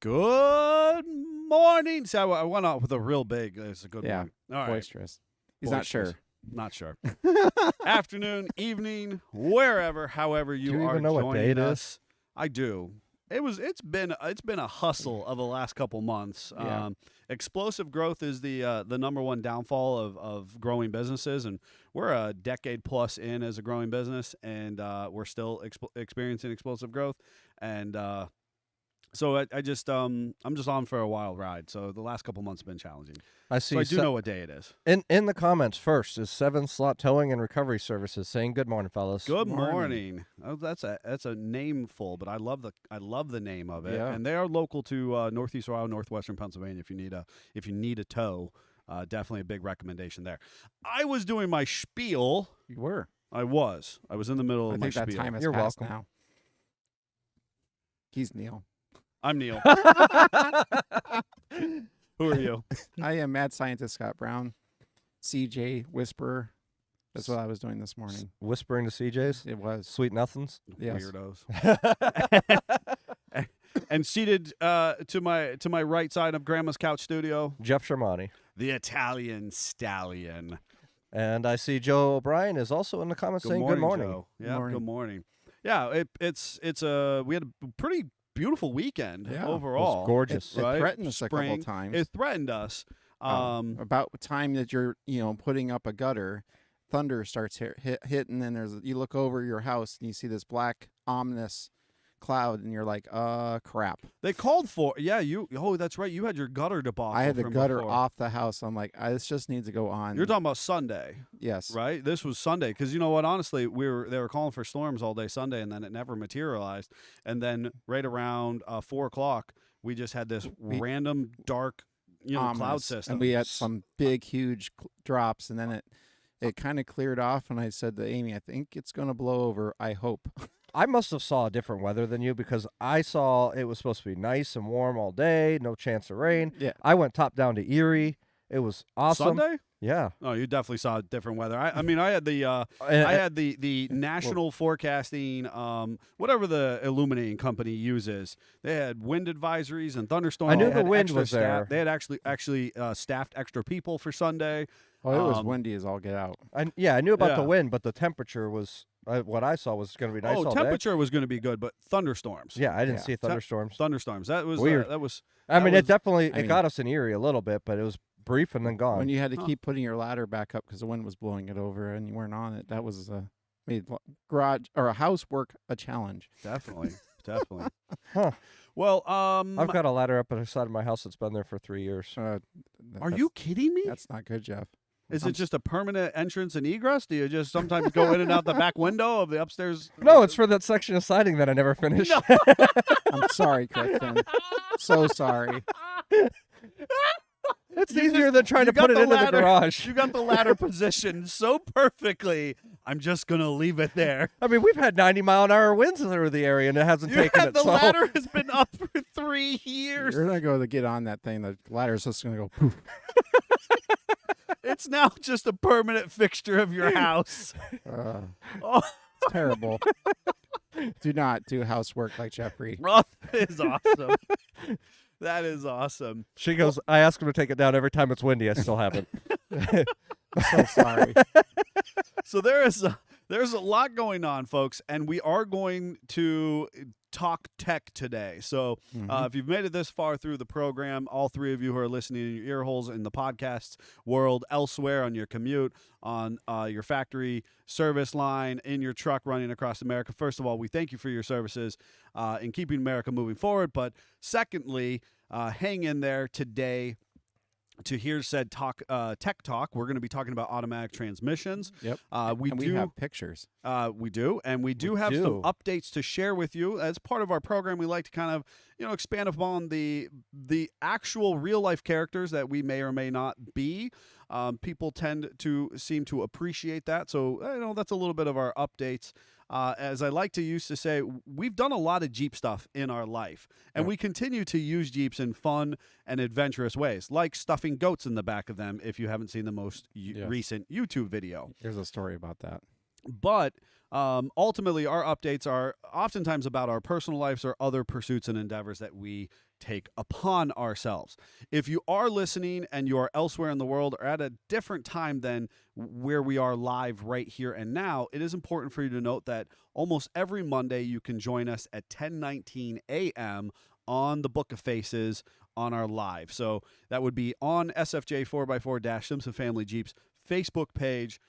Good morning. See, I went out with a real big. It's a good morning. All right. Boisterous. He's not sure. Not sure. Afternoon, evening, wherever, however you Do you are even know what day joining it us. is? I do. It's been a hustle of the last couple months. Yeah. Explosive growth is the number one downfall of growing businesses, and we're a decade plus in as a growing business, and we're still experiencing explosive growth. And so I'm just on for a wild ride. So the last couple months have been challenging. I see. So I do know what day it is. In the comments first is 7 Slot Towing and Recovery Services saying good morning, fellas. Good morning. Oh, that's a nameful, but I love the name of it. Yeah. And they are local to Northeast Ohio, Northwestern Pennsylvania. If you need a tow, definitely a big recommendation there. I was doing my spiel. You were. I was in the middle I of my think that spiel. time has You're passed welcome. now. He's Neil. I'm Neil. Who are you? I am mad scientist Scott Brown. CJ Whisperer. That's what I was doing this morning. Whispering to CJ's. It was. Sweet nothings. Yes. Weirdos. And seated to my right side of Grandma's couch studio, Jeff Shermani. the Italian Stallion. And I see Joe O'Brien is also in the comments saying good morning. Joe. Yeah, Morning. good morning. Yeah, we had a pretty beautiful weekend Yeah. overall. It was gorgeous. It Right? threatened us a couple Spring. times. It threatened us. About the time that you're, putting up a gutter, thunder starts hitting, and you look over your house and you see this black ominous cloud, and you're like, crap. They called for that's right. You had your gutter debacle. I had the from gutter before. off the house. I'm like, this just needs to go on. You're talking about Sunday, Yes. right? This was Sunday because you know what? Honestly, they were calling for storms all day Sunday, and then it never materialized. And then right around 4:00, we just had this random dark, cloud Ominous. system. And we had some big, huge drops, and then it kind of cleared off, and I said to Amy, I think it's going to blow over. I hope. I must have saw a different weather than you because I saw it was supposed to be nice and warm all day, no chance of rain. Yeah. I went top down to Erie. It was awesome. Sunday? Yeah. Oh, you definitely saw different weather. I mean, I had the the national forecasting, whatever the illuminating company uses. They had wind advisories and thunderstorms. I knew They the had wind extra was there. They had actually staffed extra people for Sunday. Oh, it was Um, windy as all get out. I knew about the Yeah. wind, but the temperature was what I saw was going to be nice all day. Temperature was going to be good, but thunderstorms. Yeah, I didn't Yeah. see thunderstorms. Thunderstorms. That was Weird. that was. I mean, was- it definitely I mean- got us in Erie a little bit, but it was brief and then gone. When you had to Huh. keep putting your ladder back up because the wind was blowing it over and you weren't on it, that was made garage or a housework a challenge. Definitely. Huh. Well, I've got a ladder up at the side of my house that's been there for 3 years. are That's- you kidding me? That's not good, Jeff. Is it just a permanent entrance and egress? Do you just sometimes go in and out the back window of the upstairs? No, it's for that section of siding that I never finished. I'm sorry, Kristen. So sorry. It's You easier just- than trying you to put got it the into ladder. the garage. You got the ladder positioned so perfectly. I'm just gonna leave it there. I mean, we've had 90-mile-an-hour winds through the area, and it hasn't taken it. The So ladder has been up for 3 years. You're not going to get on that thing. The ladder's just going to go poof. It's now just a permanent fixture of your house. Oh, It's terrible. Do not do housework like Jeffrey. that is awesome. That is awesome. she goes, I ask him to take it down every time it's windy. I still haven't. So sorry. So there's a lot going on, folks, and we are going to talk tech today. So if you've made it this far through the program, all three of you who are listening in your ear holes in the podcast world, elsewhere on your commute, on your factory service line, in your truck running across America, first of all, we thank you for your services in keeping America moving forward. But secondly, hang in there today. To hear said tech talk, we're going to be talking about automatic transmissions. Yep. We and do we have pictures. we do, and we do have some updates to share with you as part of our program. We like to kind of expand upon the actual real life characters that we may or may not be. People tend to seem to appreciate that, so that's a little bit of our updates. As I like to used to say, we've done a lot of Jeep stuff in our life, and we continue to use Jeeps in fun and adventurous ways, like stuffing goats in the back of them, if you haven't seen the most recent YouTube video. There's a story about that. But Ultimately, our updates are oftentimes about our personal lives or other pursuits and endeavors that we take upon ourselves. If you are listening and you are elsewhere in the world or at a different time than where we are live right here and now, it is important for you to note that almost every Monday you can join us at 10:19 a.m. on the Book of Faces on our live. So that would be on SFJ 4x4 Simpson Family Jeeps Facebook page,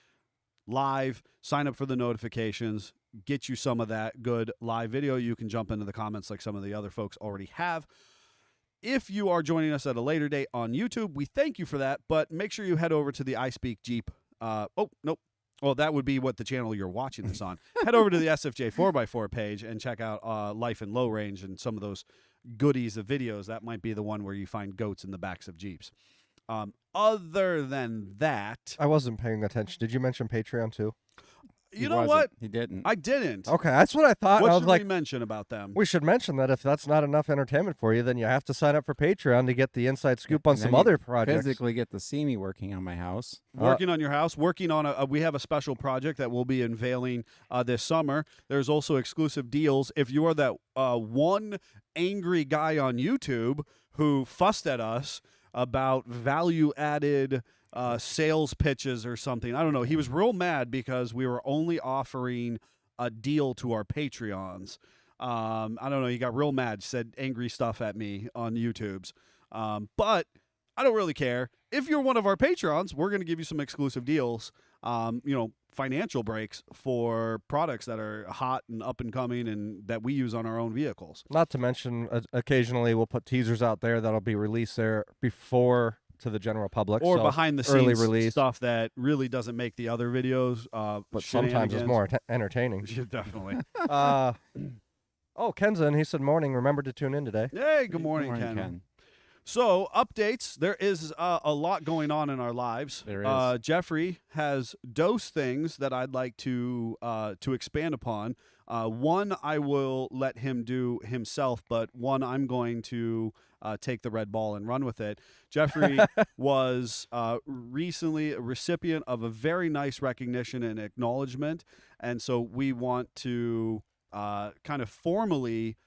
live. Sign up for the notifications, get you some of that good live video. You can jump into the comments like some of the other folks already have. If you are joining us at a later date on YouTube, we thank you for that, but make sure you head over to the I Speak Jeep. Well, that would be what the channel you're watching this on. Head over to the SFJ 4x4 page and check out Life in Low Range and some of those goodies of videos. That might be the one where you find goats in the backs of Jeeps. Other than that, I wasn't paying attention. Did you mention Patreon too? you know what? He didn't. I didn't. Okay, that's what I thought. What I was should like, we mention about them? we should mention that if that's not enough entertainment for you, then you have to sign up for Patreon to get the inside scoop on And some then you other projects. physically get to see me working on my house. Working on your house, working on we have a special project that we'll be unveiling this summer. There's also exclusive deals. If you are that one angry guy on YouTube who fussed at us about value-added sales pitches or something, I don't know. He was real mad because we were only offering a deal to our Patreons. I don't know. He got real mad, said angry stuff at me on YouTube's. But I don't really care. If you're one of our Patrons, we're going to give you some exclusive deals, financial breaks for products that are hot and up and coming and that we use on our own vehicles. Not to mention, occasionally we'll put teasers out there that'll be released there before to the general public. Or so behind the early scenes release. stuff that really doesn't make the other videos. But sometimes it's more entertaining. Yeah, definitely. Ken's he said morning. Remember to tune in today. Hey, good morning, Ken. So, updates. There is a lot going on in our lives. There is. Jeffrey has dose things that I'd like to expand upon. One I will let him do himself, but one I'm going to take the red ball and run with it. Jeffrey was recently a recipient of a very nice recognition and acknowledgement, and so we want to kind of formally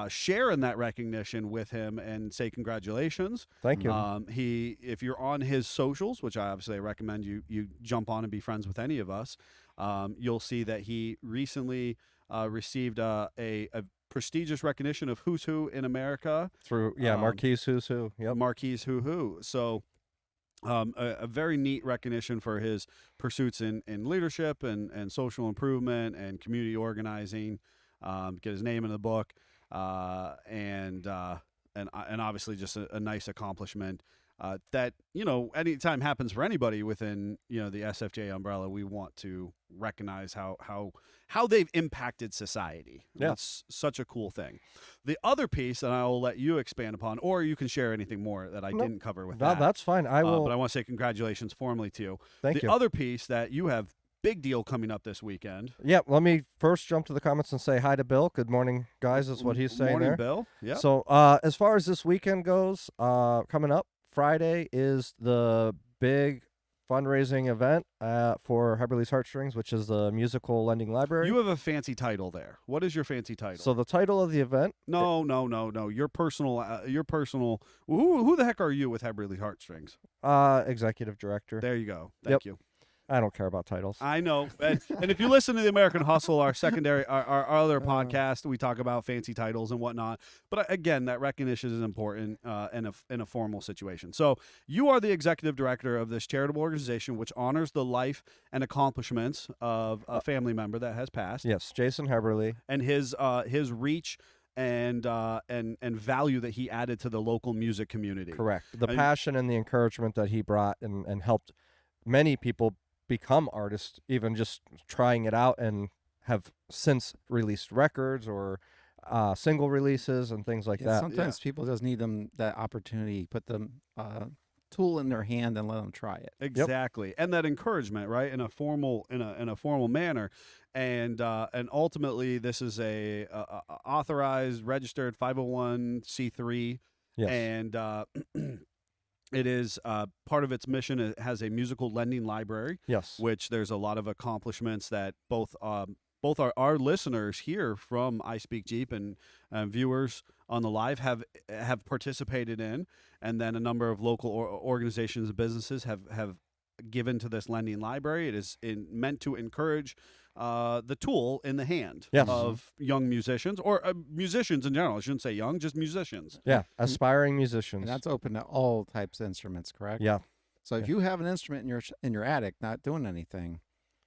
share in that recognition with him and say congratulations. Thank you. If you're on his socials, which I obviously recommend you jump on and be friends with any of us, you'll see that he recently received a prestigious recognition of Who's Who in America. Through Marquise Who's Who. Yep. Marquise Who. So a very neat recognition for his pursuits in leadership and social improvement and community organizing. Get his name in the book. And obviously just a nice accomplishment that, anytime happens for anybody within, the SFJ umbrella. We want to recognize how they've impacted society. Yeah. That's such a cool thing. The other piece, and I'll let you expand upon, or you can share anything more that I didn't cover with that. That's fine. I will. But I want to say congratulations formally to you. Thank you. The other piece that you have, big deal coming up this weekend. Yeah, let me first jump to the comments and say hi to Bill. Good morning, guys, is what he's saying Morning, there. Bill. Yeah. So as far as this weekend goes, coming up, Friday is the big fundraising event for Heberly's Heartstrings, which is the musical lending library. You have a fancy title there. What is your fancy title? So the title of the event... No. Your personal... Who the heck are you with Heberly's Heartstrings? Executive director. There you go. Thank you. I don't care about titles. I know. And if you listen to the American Hustle, our other podcast, we talk about fancy titles and whatnot. But again, that recognition is important in a formal situation. So you are the executive director of this charitable organization, which honors the life and accomplishments of a family member that has passed. Yes, Jason Heberly. And his reach and value that he added to the local music community. Correct. The passion and the encouragement that he brought and helped many people become artists, even just trying it out, and have since released records or single releases and things like that. Sometimes people just need that opportunity, put them tool in their hand and let them try it. Exactly. Yep. And that encouragement, right, in a formal manner. And ultimately this is a authorized, registered 501c3. Yes. And it is part of its mission. It has a musical lending library. Yes. Which there's a lot of accomplishments that both both our listeners here from I Speak Jeep and viewers on the live have participated in, and then a number of local organizations and businesses have given to this lending library. It is meant to encourage the tool in the hand Yes. of young musicians, or musicians in general. I shouldn't say young, just musicians. Yeah, aspiring musicians. And that's open to all types of instruments, correct? Yeah. So if you have an instrument in your attic not doing anything,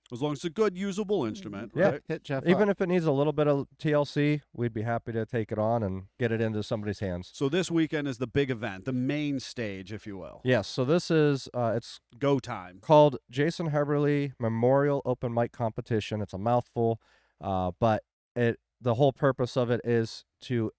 As long as it's a good, usable instrument, Yeah. right? hit Jeff Even up. if it needs a little bit of TLC, we'd be happy to take it on and get it into somebody's hands. So this weekend is the big event, the main stage, if you will. Yes, so this is it's Go time. called Jason Heberly Memorial Open Mic Competition. It's a mouthful, but the whole purpose of it is to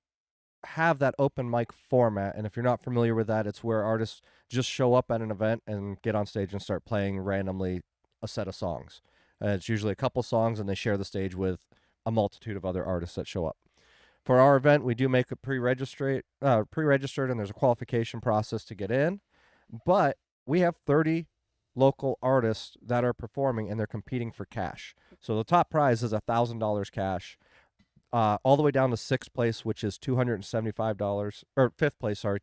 have that open mic format. And if you're not familiar with that, it's where artists just show up at an event and get on stage and start playing randomly a set of songs. It's usually a couple songs, and they share the stage with a multitude of other artists that show up. For our event, we do make a pre-registered, and there's a qualification process to get in. But we have 30 local artists that are performing, and they're competing for cash. So the top prize is $1,000 cash, all the way down to sixth place, which is $275, or fifth place, sorry.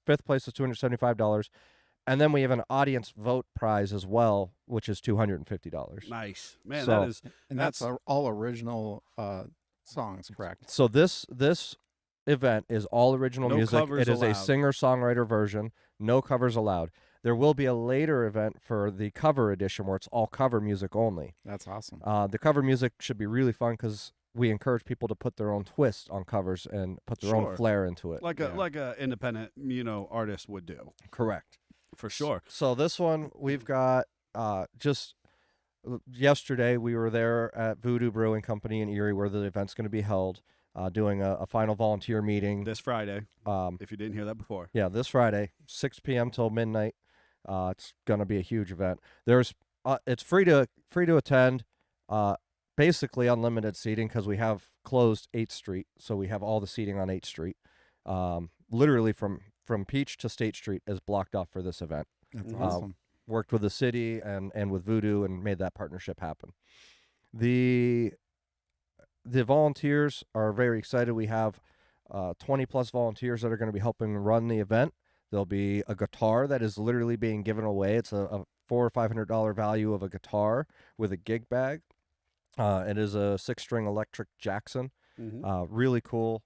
Fifth place is $275. And then we have an audience vote prize as well, which is $250. Nice. Man, So- that is And that's all original songs, correct? So this event is all original No music. covers It is allowed. a singer-songwriter version. No covers allowed. There will be a later event for the cover edition where it's all cover music only. That's awesome. The cover music should be really fun because we encourage people to put their own twist on covers and put their Sure. own flair into it. like Yeah. a independent, artist would do, Correct. for sure. So this one we've got just yesterday we were there at Voodoo Brewing Company in Erie where the event's going to be held, doing a final volunteer meeting. This Friday, Um, if you didn't hear that before. Yeah, this Friday, 6 p.m. till midnight. It's gonna be a huge event. There's it's free to attend. Basically unlimited seating because we have closed 8th Street, so we have all the seating on 8th Street. Literally from Peach to State Street is blocked off for this event. That's Mhm. awesome. Worked with the city and with Voodoo and made that partnership happen. The volunteers are very excited. We have 20 plus volunteers that are going to be helping run the event. There'll be a guitar that is literally being given away. It's a $400 or $500 value of a guitar with a gig bag. It is a 6-string electric Jackson. Mhm. Really cool.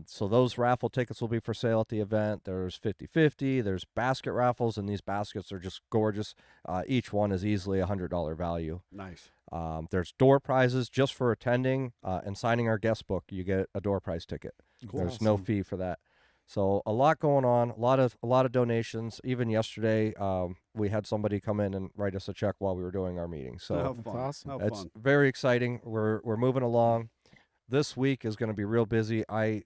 So those raffle tickets will be for sale at the event. There's 50/50. There's basket raffles, and these baskets are just gorgeous. Each one is easily a $100 value. Nice. There's door prizes just for attending and signing our guest book. You get a door prize ticket. There's no Awesome. fee for that. So a lot going on. A lot of donations. Even yesterday, we had somebody come in and write us a check while we were doing our meeting. So How That's fun. awesome. How it's fun. very exciting. We're moving along. This week is going to be real busy. I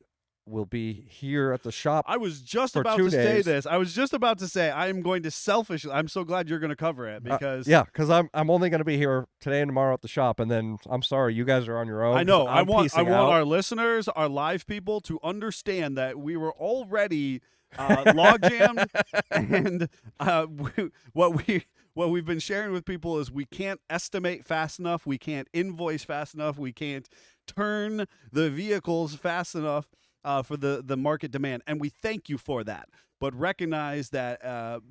will be here at the shop. I was just for about 2 to say days. this. I was just about to say I am going to selfishly. I'm so glad you're going to cover it because Yeah, because I'm only going to be here today and tomorrow at the shop, and then I'm sorry, you guys are on your own. I know. I I'm want peacing out. our listeners, our live people, to understand that we were already log jammed, and what we've been sharing with people is we can't estimate fast enough, we can't invoice fast enough, we can't turn the vehicles fast enough for the market demand, and we thank you for that. But recognize that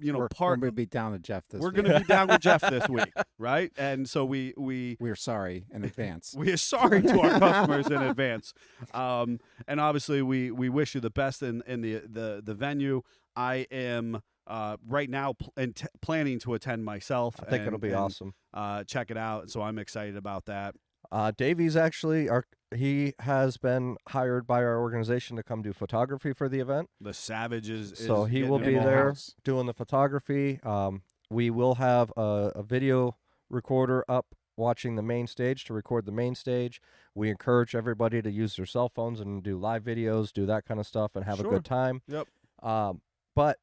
We're part going to be down to Jeff this we're week. going to be down with Jeff this week, right? And so we We're sorry in advance. we are sorry to our customers in advance, and obviously we wish you the best in the venue. I am right now planning to attend myself. I think it'll be and, awesome. Check it out. So I'm excited about that. Davies actually, he has been hired by our organization to come do photography for the event. The Savage is So he will getting be in the involved. there house. doing the photography. We will have a video recorder up watching the main stage to record the main stage. We encourage everybody to use their cell phones and do live videos, do that kind of stuff, and have a Sure. good time. Yep. But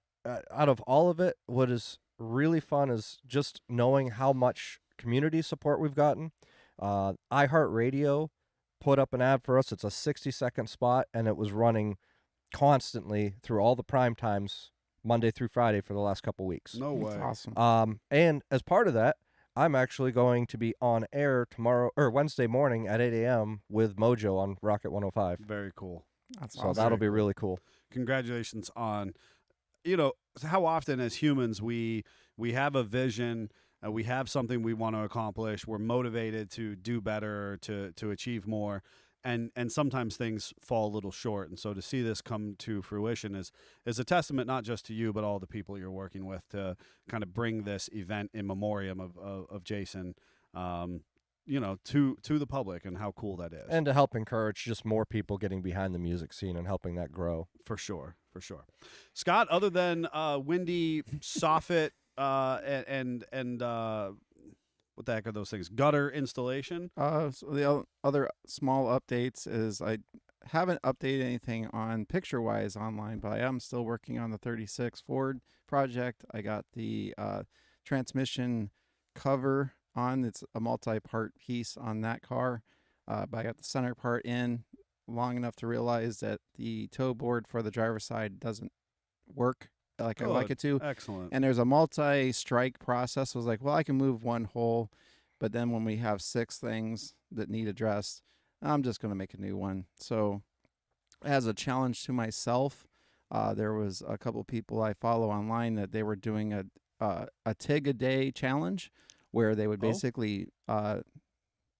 out of all of it, what is really fun is just knowing how much community support we've gotten. iHeartRadio put up an ad for us. It's a 60-second spot, and it was running constantly through all the prime times, Monday through Friday, for the last couple weeks. No way. That's awesome. And as part of that, I'm actually going to be on air tomorrow or Wednesday morning at 8 a.m. with Mojo on Rocket 105. Very cool. That's So awesome. that'll be Very cool. really cool. Congratulations on, how often as humans we have a vision, we have something we want to accomplish, we're motivated to do better, to achieve more, and sometimes things fall a little short. And so to see this come to fruition is a testament not just to you but all the people you're working with to kind of bring this event in memoriam of Jason, to the public, and how cool that is. And to help encourage just more people getting behind the music scene and helping that grow. For sure. Scott, other than windy soffit and what the heck are those things? Gutter installation? So the other small updates is I haven't updated anything on picture-wise online, but I am still working on the 36 Ford project. I got the transmission cover on. It's a multi-part piece on that car, but I got the center part in long enough to realize that the toe board for the driver's side doesn't work like I like Good. it to. Excellent. And there's a multi-strike process. I was like, well, I can move one hole, but then when we have 6 things that need addressed, I'm just going to make a new one. So as a challenge to myself, there was a couple people I follow online that they were doing a TIG a day challenge where they would basically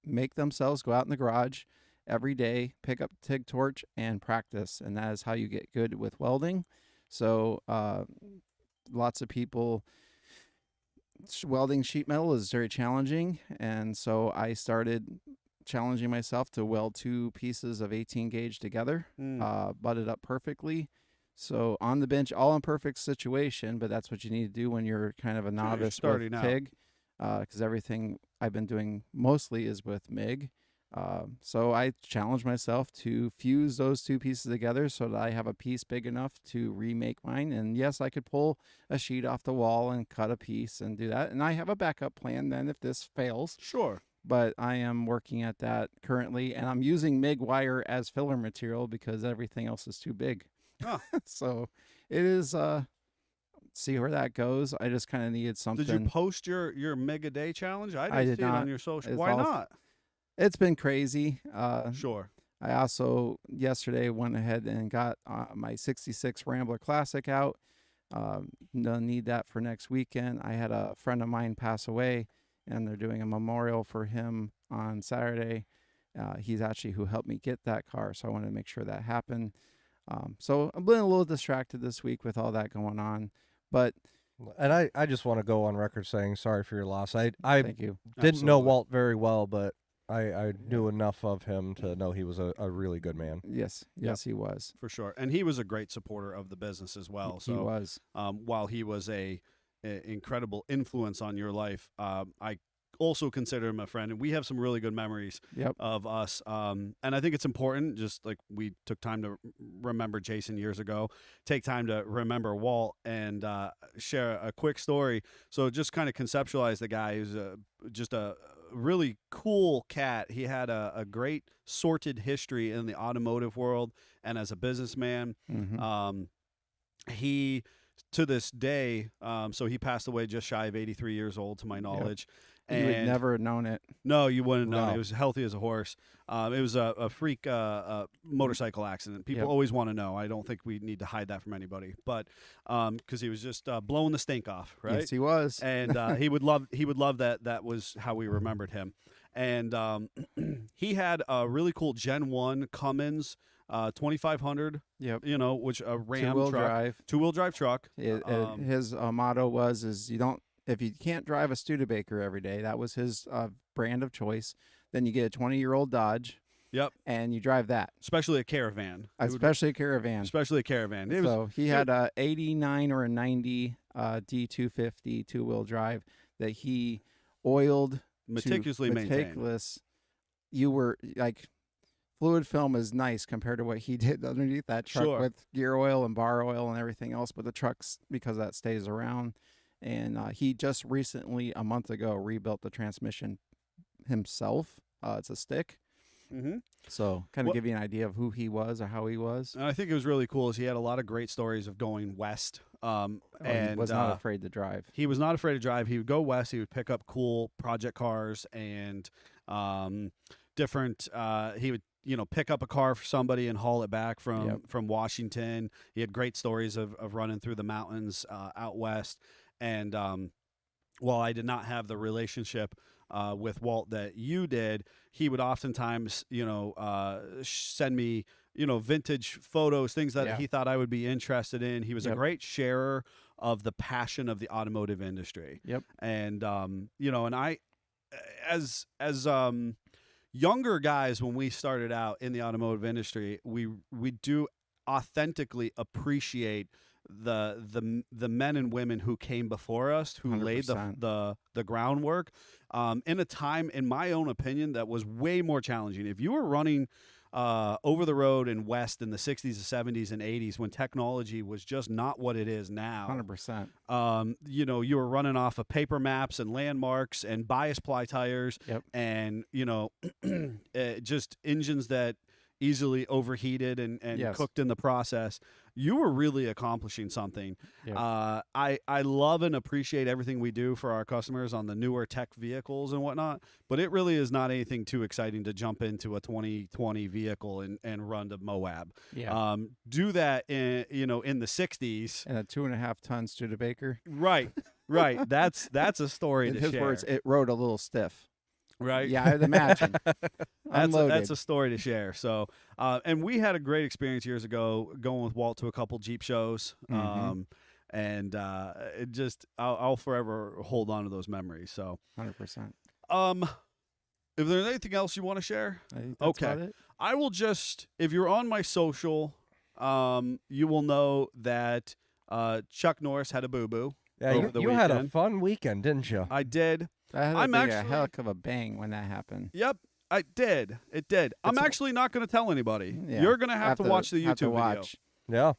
make themselves go out in the garage every day, pick up a TIG torch and practice. And that is how you get good with welding. So lots of people, welding sheet metal is very challenging. And so I started challenging myself to weld 2 pieces of 18 gauge together, butted up perfectly. So on the bench, all in perfect situation, but that's what you need to do when you're kind of a novice with TIG, because everything I've been doing mostly is with MIG. So I challenged myself to fuse those 2 pieces together so that I have a piece big enough to remake mine. And yes, I could pull a sheet off the wall and cut a piece and do that. And I have a backup plan then if this fails. Sure. But I am working at that currently, and I'm using MIG wire as filler material because everything else is too big. Oh. So it is, see where that goes. I just kind of needed something. Did you post your Mega Day challenge? I did didn't see it not. on your social. It's Why all- not? It's been crazy. Sure. I also yesterday went ahead and got my 66 Rambler Classic out. No need that for next weekend. I had a friend of mine pass away, and they're doing a memorial for him on Saturday. He's actually who helped me get that car, so I wanted to make sure that happened. So I've been a little distracted this week with all that going on, but And I just want to go on record saying sorry for your loss. I thank you. didn't know Absolutely. Walt very well, but I knew enough of him to know he was a really good man. Yes, he was. For sure. And he was a great supporter of the business as well. He So was. while he was a incredible influence on your life, I also consider him a friend, and we have some really good memories Yep. of us. And I think it's important, just like we took time to remember Jason years ago, take time to remember Walt and share a quick story. So just kind of conceptualize the guy who's just a really cool cat. He had a great sorted history in the automotive world and as a businessman. Mhm. He, to this day, so he passed away just shy of 83 years old, to my knowledge. You would never have known it. No, you wouldn't know. No. He was healthy as a horse. It was a freak motorcycle accident. People Yep. always want to know. I don't think we need to hide that from anybody. But because he was just blowing the stink off, right? Yes, he was. And he would love that. That was how we remembered him. And he had a really cool Gen 1 Cummins 2500. Yep. Which a Ram Two-wheel truck, drive. 2-wheel-drive truck. His motto was, if you can't drive a Studebaker every day, that was his brand of choice, then you get a 20-year-old Dodge. Yep. And you drive that. Especially a Caravan. Especially a Caravan. Especially a Caravan. It was, So he had a 89 or a 90 D250 two-wheel drive that he oiled meticulously to maintained. meticulous. You were like, fluid film is nice compared to what he did underneath that truck Sure. with gear oil and bar oil and everything else. But the trucks, because that stays around. And he just recently, a month ago, rebuilt the transmission himself. It's a stick. Mm-hmm. So kind of Well- give you an idea of who he was or how he was. And I think it was really cool is he had a lot of great stories of going west. And he was not afraid to drive. he was not afraid to drive. He would go west. He would pick up cool project cars and different. He would pick up a car for somebody and haul it back from Washington. He had great stories of running through the mountains out west. And while I did not have the relationship with Walt that you did, he would oftentimes send me vintage photos, things that he thought I would be interested in. He was a great sharer of the passion of the automotive industry. Yep. And and I, as younger guys, when we started out in the automotive industry, we do authentically appreciate the men and women who came before us, who 100%. laid the groundwork in a time, in my own opinion, that was way more challenging. If you were running over the road in West in the 60s, the 70s, and 80s, when technology was just not what it is now. 100%. You were running off of paper maps and landmarks and bias ply tires, and just engines that easily overheated and cooked in the process. You were really accomplishing something. I love and appreciate everything we do for our customers on the newer tech vehicles and whatnot, but it really is not anything too exciting to jump into a 2020 vehicle and run to Moab. Do that in the 60s. And a 2.5-ton Studebaker. Right. That's a story In to his share. words, it rode a little stiff. Right. Yeah, I'd imagine. That's a story to share. So, and we had a great experience years ago going with Walt to a couple Jeep shows. Mhm. And it just, I'll forever hold on to those memories. So, 100%. if there's anything else you want to share, I think that's Okay. about it. I will just, if you're on my social, you will know that Chuck Norris had a boo-boo. Yeah, over the you had a weekend. fun weekend, didn't you? I did. That had I'm to be a actually- heck of a bang when that happened. Yep, I did. It did. I'm It's- actually not going to tell anybody. Yeah. You're going to have to watch the have to YouTube video. watch. Yeah.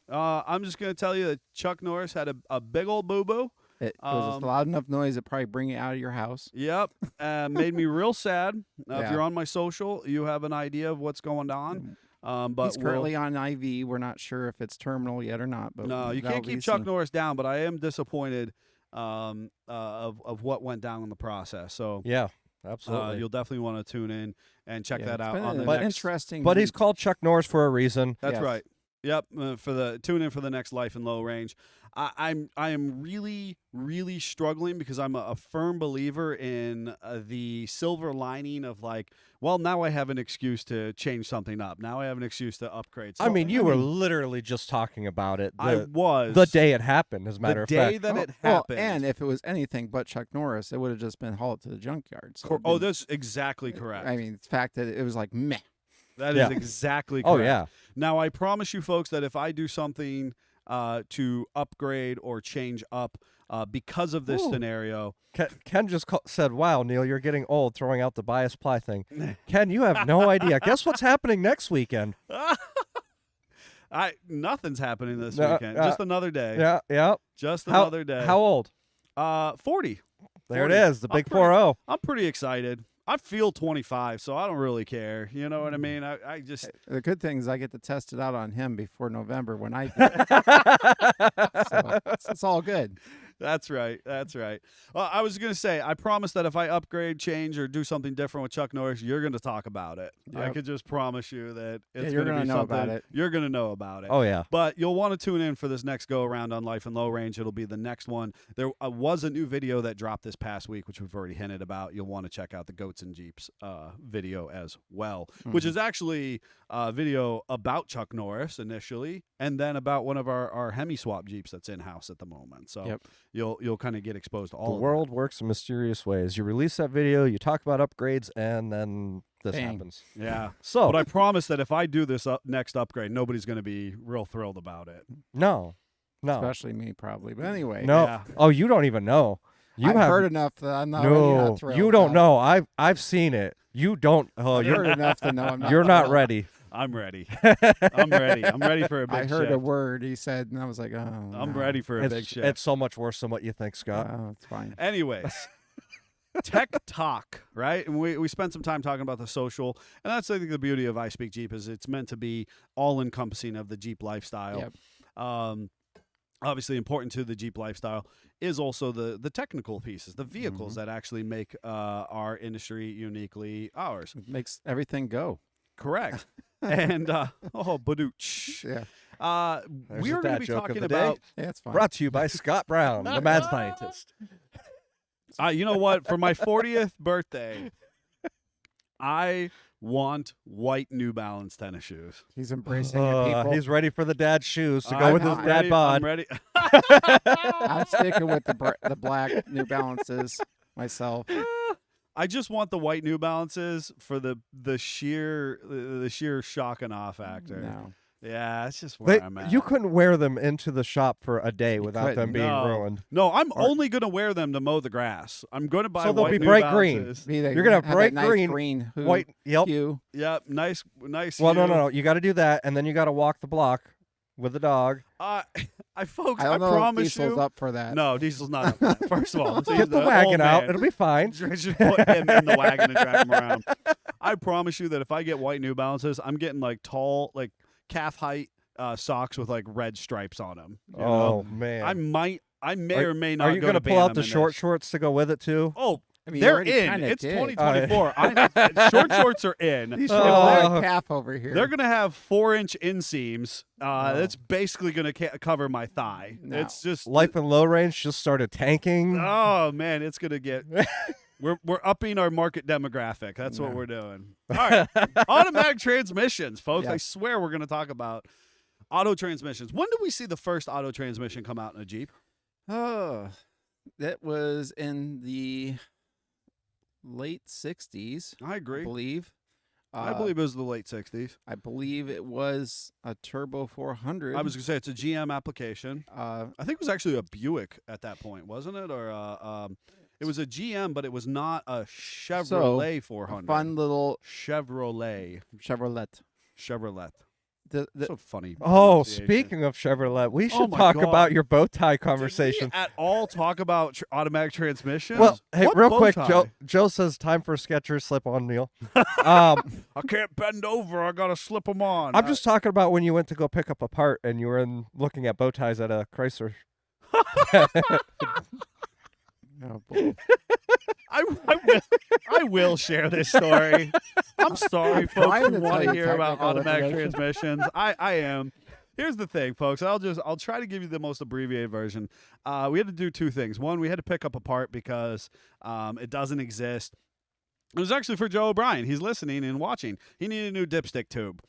I'm just going to tell you that Chuck Norris had a big old boo-boo. It was a loud enough noise to probably bring it out of your house. Yep. Made me real sad. If Yeah. you're on my social, you have an idea of what's going on. But He's currently on IV. We're not sure if it's terminal yet or not. But no, you that'll can't be keep Chuck soon. Norris down, but I am disappointed of what went down in the process. So Yeah. Absolutely. you'll definitely want to tune in and check Yeah, that it's out been on the an next. interesting. but he's week. called Chuck Norris for a reason. That's Yes. right. Yep. Tune in for the next Life in Low Range. I am really, really struggling because I'm a firm believer in the silver lining of now I have an excuse to change something up. Now I have an excuse to upgrade. I mean, you were literally just talking about it I the, was the day it happened, as a matter the of day fact. that it Well, happened. and if it was anything but Chuck Norris, it would have just been hauled to the junkyard. So Oh, that's exactly correct. I mean, the fact that it was like meh. That is Yeah. exactly correct. Oh, yeah. Now, I promise you folks that if I do something to upgrade or change up because of this Ooh. scenario, Ken just said, wow, Neil, you're getting old throwing out the bias ply thing. Ken, you have no idea. Guess what's happening next weekend? nothing's happening this No, weekend. Just another day. Yeah, yeah. Just How, another day. how old? 40. There it 40. is, the I'm big pretty- 4-0. I'm pretty excited. I feel 25, so I don't really care. You know what I mean? I just The good thing is I get to test it out on him before November when I. So it's all good. That's right. That's right. Well, I was going to say, I promise that if I upgrade, change, or do something different with Chuck Norris, you're going to talk about it. I Yep. could just promise you that it's you're going to gonna be know something about it. you're going to know about it. Oh, yeah. But you'll want to tune in for this next go around on Life in Low Range. It'll be the next one. There was a new video that dropped this past week, which we've already hinted about. You'll want to check out the Goats and Jeeps video as well, which Mhm. is actually a video about Chuck Norris initially, and then about one of our Hemi swap Jeeps that's in house at the moment. So Yep. you'll kind of get exposed to all The of world works in mysterious ways. You release that video, you talk about upgrades, and then this Bang. happens. that. Yeah. So, But I promise that if I do this next upgrade, nobody's going to be real thrilled about it. no. Especially me, probably. But anyway, No. Yeah. Oh, you don't even know. You I've have heard enough that I'm not really no. not thrilled You don't about it. know. I've seen it. You don't. Oh, I've you're heard enough to know I'm not. you're not thrilled. ready. I'm ready. I'm ready. I'm ready for a big I heard a shift. word he said, and I was like, oh. I'm no. ready for a big It's, shift. it's so much worse than what you think, Scott. Oh, it's fine. Anyways, Tech talk, right? And we spent some time talking about the social, and that's I think the beauty of I Speak Jeep is it's meant to be all encompassing of the Jeep lifestyle. Yep. Obviously important to the Jeep lifestyle is also the technical pieces, the vehicles that actually make our industry uniquely ours. It makes everything go. Correct. And badooch. Yeah. We are going to dad be joke of talking the day. about. Yeah, it's fine. Brought to you by Scott Brown, the mad scientist. You know what? For my 40th birthday, I want white New Balance tennis shoes. He's embracing it, people. He's ready for the dad shoes to go I'm with his ready, dad bod. I'm ready. I'm sticking with the black New Balances myself. I just want the white New Balances for the sheer shock and awe factor. No. Yeah, that's just where I'm at. You couldn't wear them into the shop for a day without them couldn't. being No. ruined. No, I'm only going to wear them to mow the grass. I'm going to buy So they'll white be New bright green. Balances. You're gonna have bright nice green, hue, White, yep. hue. Yep, nice. Well, hue. no. You got to do that, and then you got to walk the block with the dog. Folks, I I don't know if promise Diesel's you. up for that. No, Diesel's not up for that. First of all, Get the wagon out. It'll be fine. Just put him in the wagon and drag him around. I promise you that if I get white New Balances, I'm getting like tall, like calf height socks with like red stripes on them. You know? Oh man. I may or may not. Are you going to pull out the short shorts to go with it too? Oh, I mean, you they're already in. kinda It's did. 2024. Short shorts are in. These Oh. short black calf over here. They're going to have 4-inch inseams. That's basically going to cover my thigh. No. It's just Life and low range just started tanking. Oh man, it's gonna get. We're upping our market demographic. That's what No. we're doing. All right, automatic transmissions, folks. Yeah. I swear we're gonna talk about auto transmissions. When did we see the first auto transmission come out in a Jeep? Oh, that was in the late 60s, I I agree. believe. I believe it was the late '60s. I believe it was a Turbo 400. I was gonna say it's a GM application. I think it was actually a Buick at that point, wasn't it? Or it was a GM, but it was not a Chevrolet 400. fun little Chevrolet. Chevrolet. The So funny. Oh, pronunciation. speaking of Chevrolet, we Oh should my talk God. about your bow tie Did conversation. we at all talk about automatic transmissions? Well, hey, What real bow quick, tie? Joe says time for a Skechers slip-on, Neil. I can't bend over. I gotta slip them on. I'm just talking about when you went to go pick up a part and you were looking at bow ties at a Chrysler. Oh, boy. I will share this story. I'm sorry, folks, trying who to want tell to you hear about technical automatic information. transmissions. I am. Here's the thing, folks. I'll try to give you the most abbreviated version. We had to do two things. One, we had to pick up a part because it doesn't exist. It was actually for Joe O'Brien. He's listening and watching. He needed a new dipstick tube.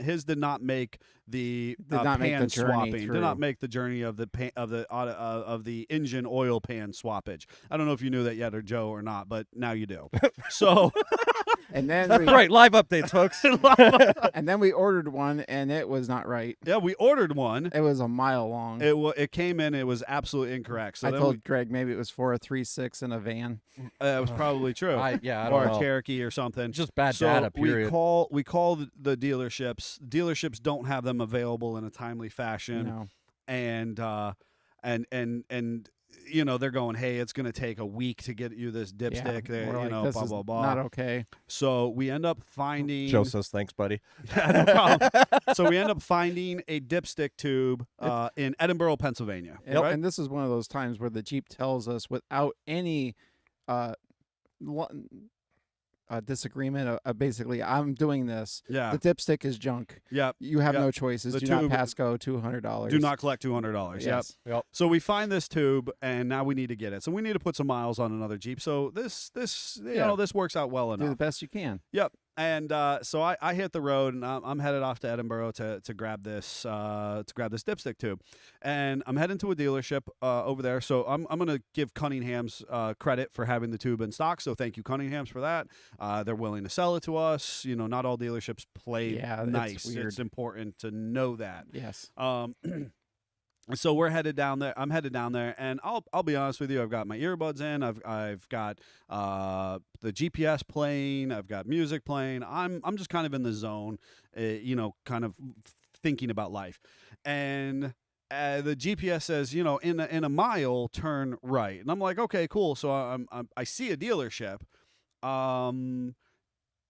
His did not make the Did not make pan the journey swapping. Did through. not make the journey of the engine oil pan swappage. I don't know if you knew that yet, or Joe, or not, but now you do. So And then That's we, right, live updates, folks. and then we ordered one, and it was not right. yeah, we ordered one. It was a mile long. It came in. It was absolutely incorrect. So I then told Greg maybe it was for a 3.6 in a van. it was probably true. I or don't a know. Cherokee or something. Just bad So data, period. we call the dealerships. Dealerships don't have them available in a timely fashion, No. and you know they're going, hey, it's going to take a week to get you this dipstick. Yeah, There, we're you like, know, this blah is blah blah. Not okay. So we end up finding. Joe says thanks, buddy. Yeah, no problem. So we end up finding a dipstick tube in Edinburgh, Pennsylvania. And, Right? and this is one of those times where the Jeep tells us without any disagreement, basically, I'm doing this. Yeah. The dipstick is junk. Yeah. You have Yep. no choices. The Do not tube- pass go $200. Do not collect $200. Yes. Yep. So we find this tube, and now we need to get it. So we need to put some miles on another Jeep. So this you Yeah. know this works out well Do the enough. best you can. Yep. And so I hit the road, and I'm headed off to Edinburgh to grab this dipstick tube, and I'm heading to a dealership over there. So I'm gonna give Cunningham's credit for having the tube in stock. So thank you, Cunningham's, for that. They're willing to sell it to us. You know, not all dealerships play Yeah, it's nice. weird. It's important to know that. Yes. So we're headed down there. I'm headed down there, and I'll be honest with you. I've got my earbuds in. I've got the GPS playing. I've got music playing. I'm just kind of in the zone, you know, kind of thinking about life. And the GPS says, in a mile, turn right, and I'm like, okay, cool. So I see a dealership, on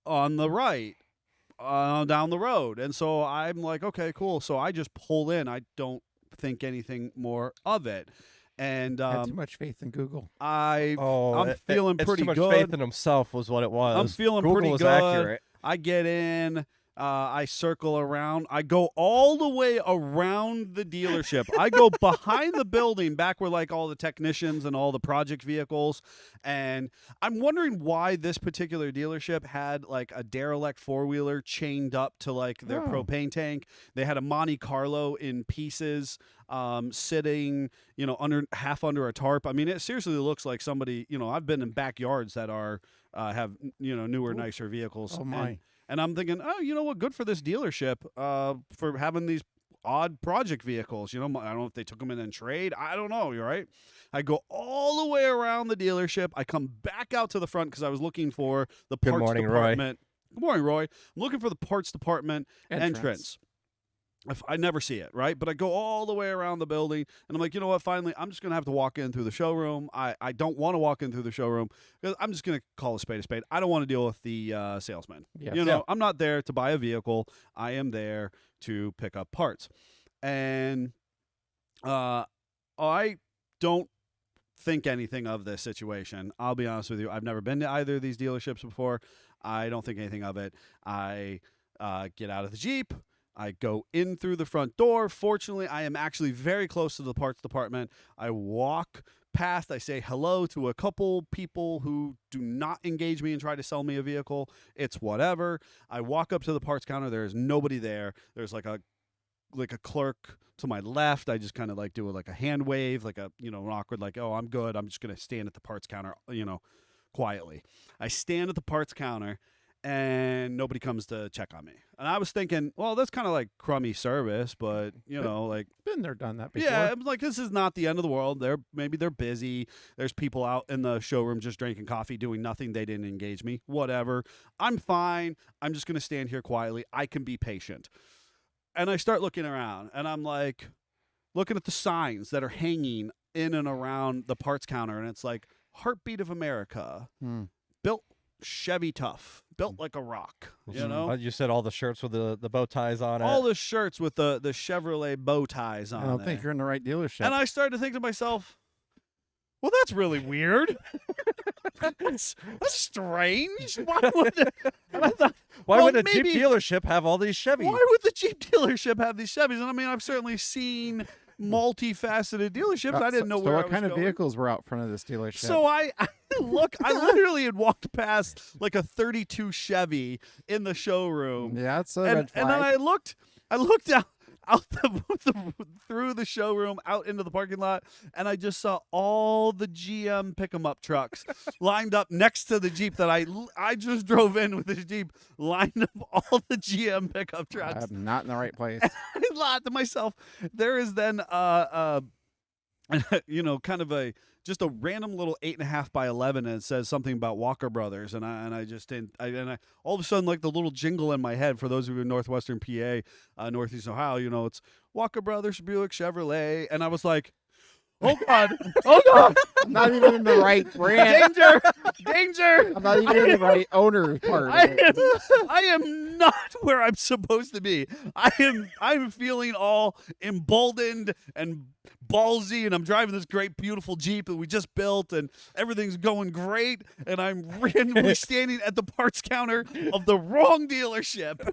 the right, down the road, and so I'm like, okay, cool. So I just pull in. I don't think anything more of it, and Had too much faith in Google. I'm feeling it's pretty too much good. faith in himself was what it was. I'm feeling Google pretty was good. accurate. I get in. I circle around. I go all the way around the dealership. I go behind the building, back where like all the technicians and all the project vehicles. And I'm wondering why this particular dealership had like a derelict 4-wheeler chained up to like their propane tank. They had a Monte Carlo in pieces, sitting, half under a tarp. I mean, it seriously looks like somebody. I've been in backyards that are have newer, nicer vehicles. Oh my. And I'm thinking, oh, you know what? Good for this dealership for having these odd project vehicles. I don't know if they took them in trade. I don't know. You're right. I go all the way around the dealership. I come back out to the front because I was looking for the parts morning, department. Good morning, Roy. I'm looking for the parts department entrance. I never see it, right? But I go all the way around the building, and I'm like, you know what? Finally, I'm just going to have to walk in through the showroom. I don't want to walk in through the showroom because I'm just going to call a spade a spade. I don't want to deal with the salesman. Yes. I'm not there to buy a vehicle. I am there to pick up parts. And I don't think anything of this situation. I'll be honest with you. I've never been to either of these dealerships before. I don't think anything of it. I get out of the Jeep. I go in through the front door. Fortunately, I am actually very close to the parts department. I walk past. I say hello to a couple people who do not engage me and try to sell me a vehicle. It's whatever. I walk up to the parts counter. There is nobody there. There's like a clerk to my left. I just kind of like do like a hand wave, like a, an awkward, like, oh, I'm good. I'm just going to stand at the parts counter, quietly. I stand at the parts counter and nobody comes to check on me. And I was thinking, well, that's kind of like crummy service, but, like... Been there, done that before. Yeah, I'm like, this is not the end of the world. Maybe they're busy. There's people out in the showroom just drinking coffee, doing nothing. They didn't engage me. Whatever. I'm fine. I'm just going to stand here quietly. I can be patient. And I start looking around, and I'm like, looking at the signs that are hanging in and around the parts counter, and it's like, Heartbeat of America, built Chevy tough, built like a rock, You said all the shirts with the bow ties on it. All the shirts with the Chevrolet bow ties on. I don't think you're in the right dealership. And I started to think to myself, well, that's really weird. that's strange. Why would a Jeep dealership have all these Chevys? Why would the Jeep dealership have these Chevys? And I mean, I've certainly seen multifaceted dealerships. I didn't know where. So I what was kind of going. vehicles were out front of this dealership? So I literally had walked past like a 32 Chevy in the showroom. Yeah, it's a and, red flag. and then I looked out through the showroom out into the parking lot, and I just saw all the GM pick-em-up trucks lined up next to the Jeep that I just drove in with this Jeep, lined up all the GM pickup trucks. I'm not in the right place. I thought to myself, there is then kind of just a random little 8.5 by 11, and it says something about Walker Brothers, and I just didn't. I all of a sudden, like the little jingle in my head for those of you in Northwestern PA, Northeast Ohio, it's Walker Brothers, Buick, Chevrolet, and I was like, oh God, oh God, I'm not even in the right brand. Danger! I'm not even in the right owner part. I am not where I'm supposed to be. I'm feeling all emboldened and ballsy, and I'm driving this great, beautiful Jeep that we just built, and everything's going great, and I'm randomly standing at the parts counter of the wrong dealership.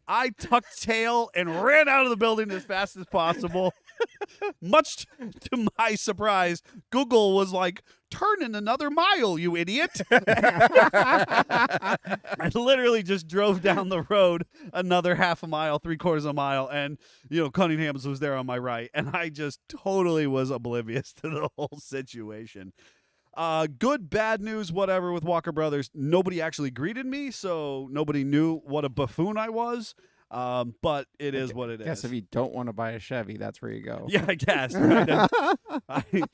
I tucked tail and ran out of the building as fast as possible. Much to my surprise, Google was like, turn in another mile, you idiot. I literally just drove down the road another half a mile, 3/4 of a mile, and, Cunningham's was there on my right, and I just totally was oblivious to the whole situation. Good, bad news, whatever, with Walker Brothers. Nobody actually greeted me, so nobody knew what a buffoon I was. But it is what it is. I guess if you don't want to buy a Chevy, that's where you go. Yeah, I guess. Right?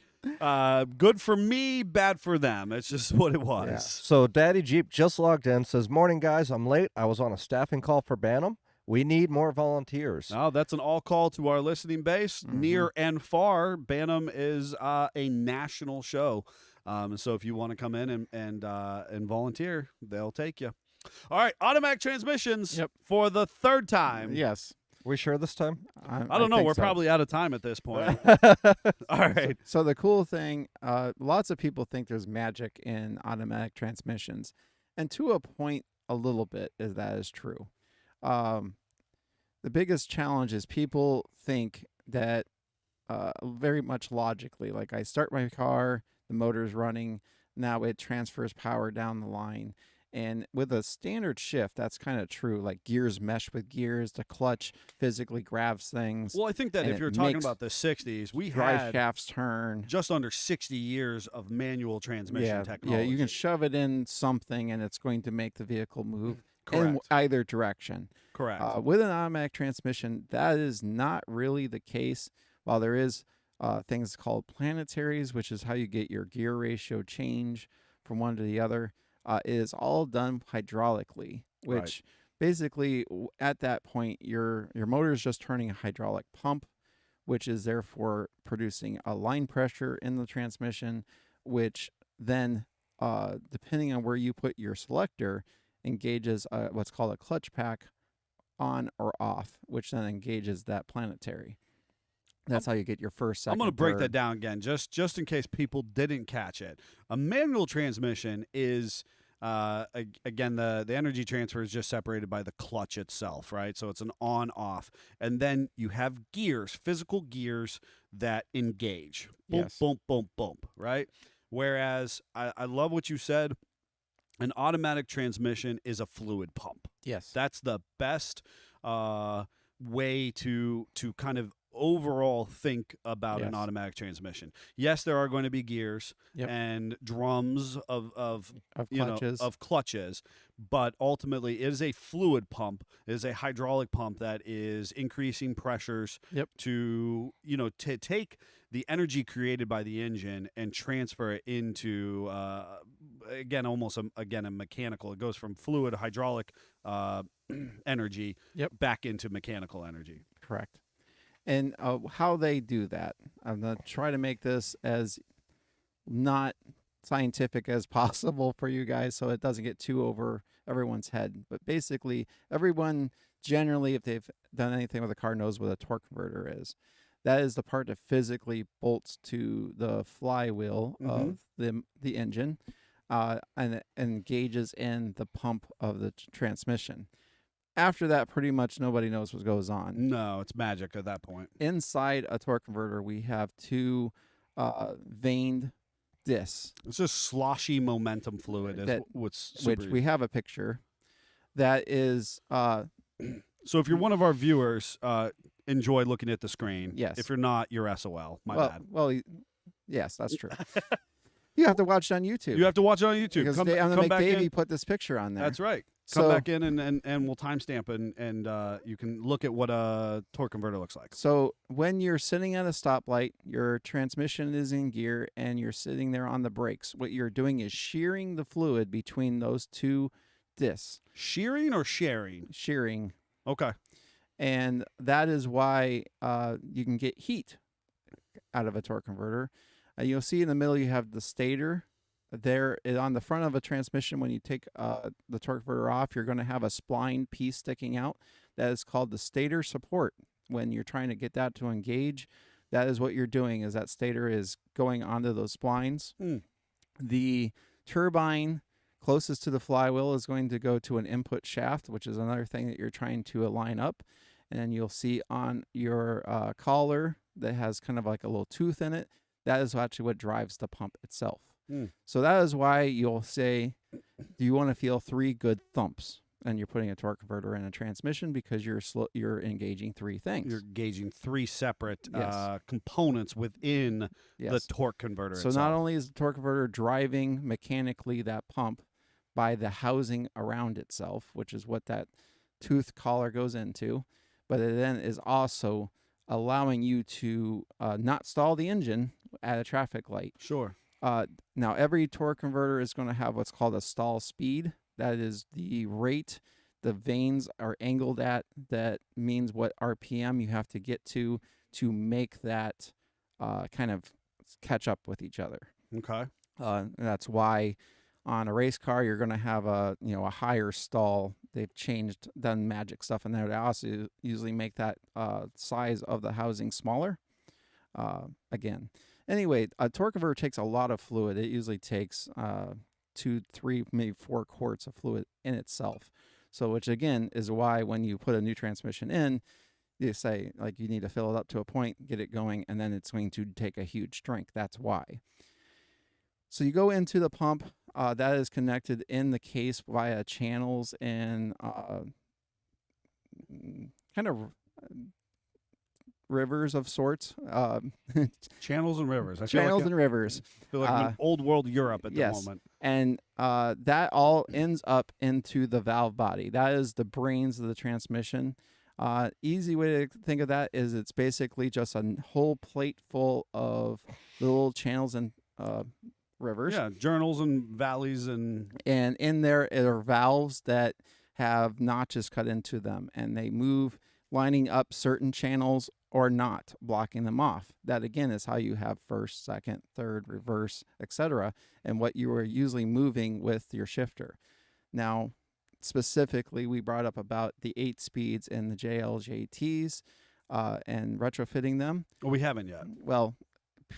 Good for me, bad for them. It's just what it was. So Daddy Jeep just logged in, says, morning, guys. I'm late. I was on a staffing call for Bantam. we need more volunteers. Oh, that's an all call to our listening base, near and far. Bantam is a national show. So if you want to come in and volunteer, they'll take you. All right, automatic transmissions for the third time. Yes. We sure this time? I don't know. think We're so. probably out of time at this point. All right. So the cool thing, lots of people think there's magic in automatic transmissions, and to a point, a little bit that is true. The biggest challenge is people think that very much logically, like I start my car, the motor's running, now it transfers power down the line. And with a standard shift, that's kind of true. Like gears mesh with gears, the clutch physically grabs things. Well, I think that and if it you're talking makes about the 60s, we drive had shafts turn. just under 60 years of manual transmission technology. Yeah, you can shove it in something and it's going to make the vehicle move in Correct. either direction. Correct. With an automatic transmission, that is not really the case. While there is things called planetaries, which is how you get your gear ratio change from one to the other, it is all done hydraulically, which basically at that point your motor is just turning a hydraulic pump, which is therefore producing a line pressure in the transmission, which then, depending on where you put your selector, engages what's called a clutch pack on or off, which then engages that planetary. That's how you get your first, second, I'm going to break third. that down again, just in case people didn't catch it. A manual transmission is, again, the energy transfer is just separated by the clutch itself, right? So it's an on-off. And then you have gears, physical gears that engage. Boom, Yes. boom, boom, boom, right? Whereas I love what you said. An automatic transmission is a fluid pump. Yes. That's the best way to kind of overall think about an Yes. automatic transmission. Yes, there are going to be gears Yep. and drums of clutches. of clutches, but ultimately it is a fluid pump. It is a hydraulic pump that is increasing pressures Yep. to to take the energy created by the engine and transfer it into again almost a mechanical. It goes from fluid hydraulic energy back into mechanical energy. Correct. And how they do that, I'm going to try to make this as not scientific as possible for you guys so it doesn't get too over everyone's head. But basically, everyone generally, if they've done anything with a car, knows what a torque converter is. That is the part that physically bolts to the flywheel of the engine and engages in the pump of the transmission. After that, pretty much nobody knows what goes on. No, it's magic at that point. Inside a torque converter, we have two vaned discs, It's just sloshy momentum fluid. Is what's super. which we have a picture. That is, So if you're one of our viewers, enjoy looking at the screen. Yes. If you're not, you're SOL. My bad. Yes, that's true. You have to watch it on YouTube. You have to watch it on YouTube. because Come I'm gonna make back Davey in. put this picture on there. That's right. Come So- back in and we'll timestamp and you can look at what a torque converter looks like. So when you're sitting at a stoplight, your transmission is in gear and you're sitting there on the brakes. What you're doing is shearing the fluid between those two discs. Shearing or sharing? Shearing. Okay. And that is why you can get heat out of a torque converter. You'll see in the middle you have the stator. There on the front of a transmission, when you take the torque converter off, you're going to have a spline piece sticking out. That is called the stator support. When you're trying to get that to engage, that is what you're doing, is that stator is going onto those splines. The turbine closest to the flywheel is going to go to an input shaft, which is another thing that you're trying to align up. And then you'll see on your collar that has kind of like a little tooth in it. That is actually what drives the pump itself. So that is why you'll say, do you want to feel 3 good thumps? And you're putting a torque converter in a transmission because you're engaging 3 things. You're gauging 3 separate Yes. components within the Yes. torque converter So itself. not only is the torque converter driving mechanically that pump by the housing around itself, which is what that tooth collar goes into, but it then is also allowing you to not stall the engine at a traffic light. Sure. Now, every torque converter is going to have what's called a stall speed. That is the rate the vanes are angled at. That means what RPM you have to get to make that kind of catch up with each other. Okay. And that's why on a race car you're going to have a higher stall. They've done magic stuff in there. They also usually make that size of the housing smaller. Again, anyway, a torque converter takes a lot of fluid. It usually takes 2, 3, maybe 4 quarts of fluid in itself. So, which again is why when you put a new transmission in, you say like you need to fill it up to a point, get it going, and then it's going to take a huge drink. That's why. So you go into the pump. That is connected in the case via channels and kind of rivers of sorts. Channels and rivers. Channels and rivers. I feel like I'm in old world Europe at the Yes. moment. And that all ends up into the valve body. That is the brains of the transmission. Easy way to think of that is it's basically just a whole plate full of little channels and rivers. Yeah, journals and valleys and In there are valves that have notches cut into them, and they move lining up certain channels or not, blocking them off. That again is how you have first, second, third, reverse, etc., and what you are usually moving with your shifter. Now, specifically, we brought up about the 8 speeds in the JLJTs and retrofitting them. well, we haven't yet. Well,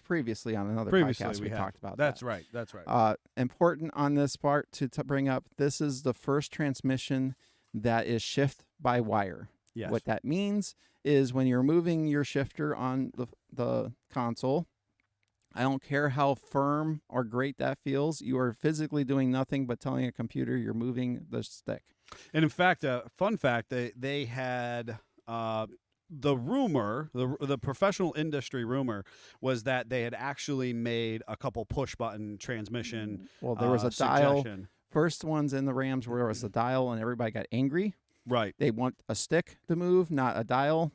previously on another podcast we talked about That's that. right. That's right. Important on this part to bring up, this is the first transmission that is shift by wire. Yes. What that means is when you're moving your shifter on the console, I don't care how firm or great that feels, you are physically doing nothing but telling a computer you're moving the stick. And in fact, fun fact, they had the rumor, the professional industry rumor was that they had actually made a couple push button transmission. Well, there was a dial. suggestion. First ones in the Rams where it was the dial and everybody got angry. Right. They want a stick to move, not a dial.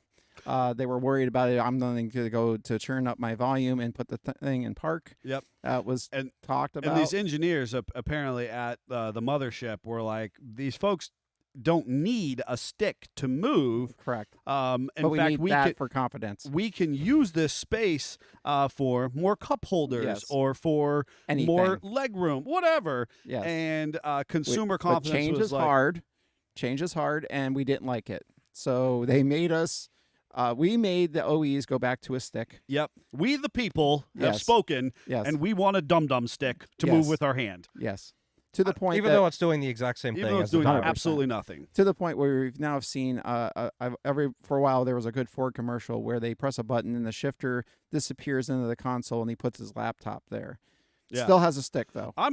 They were worried about it. I'm going to go to turn up my volume and put the thing in park. Yep. That was talked about. And these engineers apparently at the mothership were like, these folks don't need a stick to move. Correct. In but we fact, need that for confidence. We can use this space for more cup holders Yes. or for Anything. more leg room, whatever. Yes. And consumer But confidence change was is like, hard. Change is hard, and we didn't like it. So they made us. We made the OEs go back to a stick. Yep. We the people have Yes. spoken, Yes. and we want a dum-dum stick to move Yes. with our hand. Yes. To the point Even that, though it's doing the exact same Even thing though as it's the doing dial. 100%. absolutely nothing. to the point where we've now seen for a while there was a good Ford commercial where they press a button and the shifter disappears into the console and he puts his laptop there. Yeah. Still has a stick though. I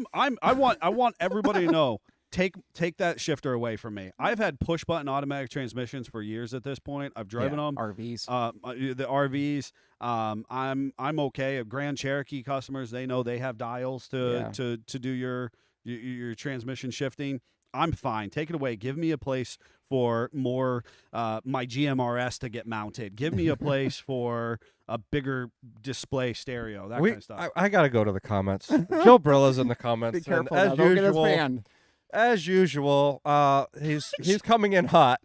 want everybody to know, take that shifter away from me. I've had push button automatic transmissions for years at this point. I've driven them. RVs. The RVs. I'm okay. Grand Cherokee customers, they know they have dials to do your transmission shifting. I'm fine. Take it away. Give me a place for more my GMRS to get mounted. Give me a place for a bigger display stereo. That kind of stuff. I gotta go to the comments. Joe Brilla's in the comments. Be careful and now. as Don't get us usual, banned. as usual, he's coming in hot.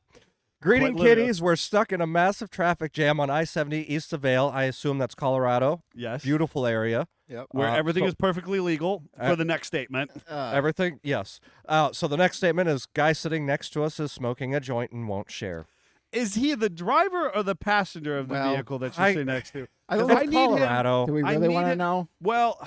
Greeting Quite literally. kiddies, we're stuck in a massive traffic jam on I-70 east of Vail. I assume that's Colorado. Yes. Beautiful area. Yep. Where everything so- is perfectly legal for the next statement. Everything, yes. So the next statement is, guy sitting next to us is smoking a joint and won't share. Is he the driver or the passenger of the Well, vehicle that you're sitting next to? I don't Because know. I need him. Colorado. Do we I really need want to it- know? Well,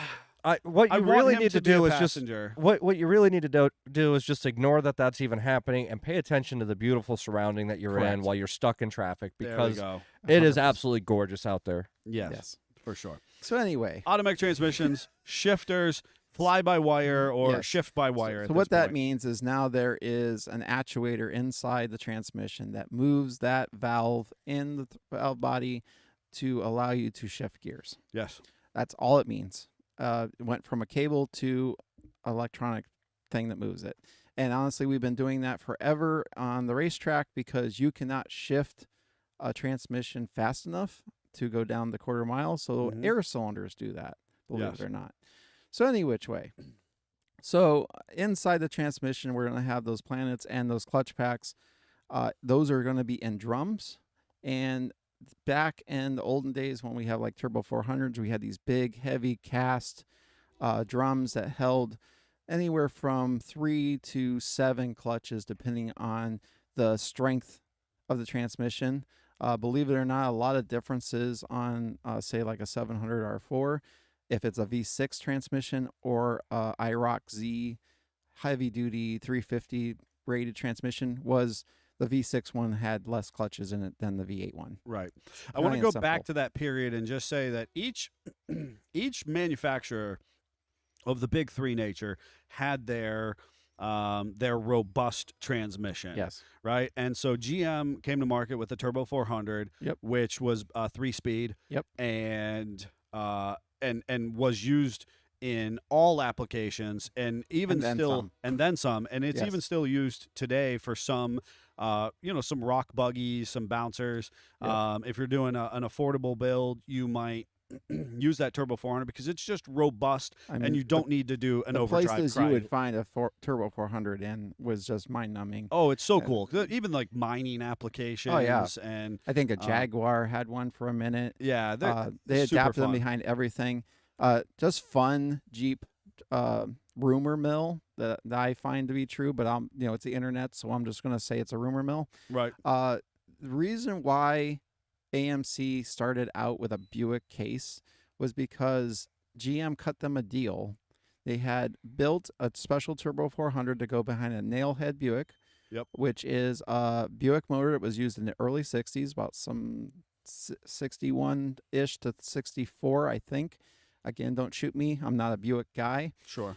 What I you want really him need to be a do is just passenger. what you really need to do is just ignore that that's even happening and pay attention to the beautiful surrounding that you're in Correct. while you're stuck in traffic, There we because go. it is absolutely gorgeous out there. Yes, Yes. for sure. So anyway, Automatic transmissions, shifters, fly-by-wire or Yes. shift-by-wire. so what that means is now there is an actuator inside the transmission that moves that valve in the valve body to allow you to shift gears. Yes. That's all it means. It went from a cable to electronic thing that moves it. And honestly, we've been doing that forever on the racetrack because you cannot shift a transmission fast enough to go down the quarter mile. So Mhm. air cylinders do that, believe Yes. it or not. So any which way, So inside the transmission, we're going to have those planets and those clutch packs. Those are going to be in drums. And back in the olden days when we have like Turbo 400s, we had these big, heavy cast drums that held anywhere from 3 to 7 clutches, depending on the strength of the transmission. Believe it or not, a lot of differences on, say, like a 700 R4, if it's a V6 transmission or IROC Z heavy-duty 350 rated transmission, was the V6 one had less clutches in it than the V8 one. Right. I Plain want to and go simple. back to that period and just say that each manufacturer of the big three nature had their robust transmission. Yes. Right. And so GM came to market with the Turbo 400, Yep. which was 3-speed. Yep. And was used in all applications, and even And then still, some. and then some, and it's Yes. even still used today for some, some rock buggies, some bouncers. Yep. If you're doing an affordable build, you might use that Turbo 400 because it's just robust, I mean, and you don't need to do an the overdrive. places cry. you would find a Turbo 400 in was just mind-numbing. Oh, it's so Yeah. cool. Even like mining applications. Oh, yeah. And I think a Jaguar had one for a minute. yeah, They super adapted them fun. behind everything. Just fun Jeep rumor mill that I find to be true, but it's the internet, so I'm just gonna say it's a rumor mill. Right. The reason why AMC started out with a Buick case was because GM cut them a deal. They had built a special Turbo 400 to go behind a nailhead Buick, Yep. which is a Buick motor that was used in the early 60s, about some 61-ish to 64, I think. Again, don't shoot me. I'm not a Buick guy. Sure.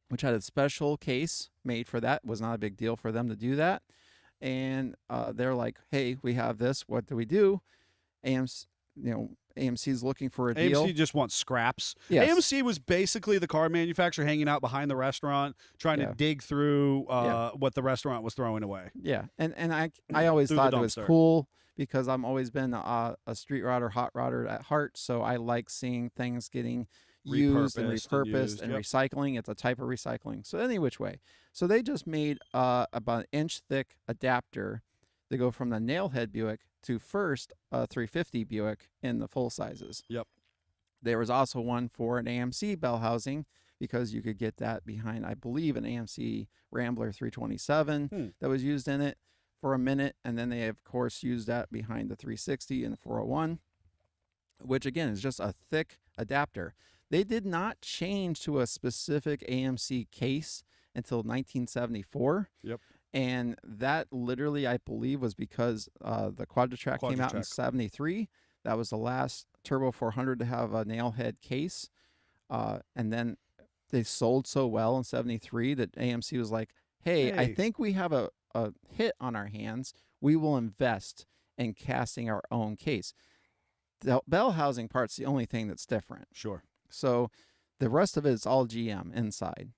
Which had a special case made for that. It was not a big deal for them to do that. And they're like, hey, we have this. What do we do? AMC's looking for a deal. AMC just wants scraps. Yes. AMC was basically the car manufacturer hanging out behind the restaurant, trying to Yeah. dig through Yeah. what the restaurant was throwing away. Yeah, and I always Through the thought it was dumpster. cool because I'm always been a street rodder, hot rodder at heart. So I like seeing things getting used and Repurposed and repurposed used, and yep. recycling. It's a type of recycling. So any which way. So they just made about an inch thick adapter to go from the nailhead Buick to first a 350 Buick in the full sizes. Yep. There was also one for an AMC bell housing because you could get that behind, I believe, an AMC Rambler 327 that was used in it for a minute. And then they, of course, used that behind the 360 and the 401, which, again, is just a thick adapter. They did not change to a specific AMC case until 1974. Yep. And that literally, I believe, was because the Quadra-Track came out in Quadra-Track. 73. That was the last Turbo 400 to have a nailhead case. And then they sold so well in 73 that AMC was like, hey, I Hey. think we have a hit on our hands. We will invest in casting our own case. The bell housing part's the only thing that's different. Sure. So the rest of it is all GM inside,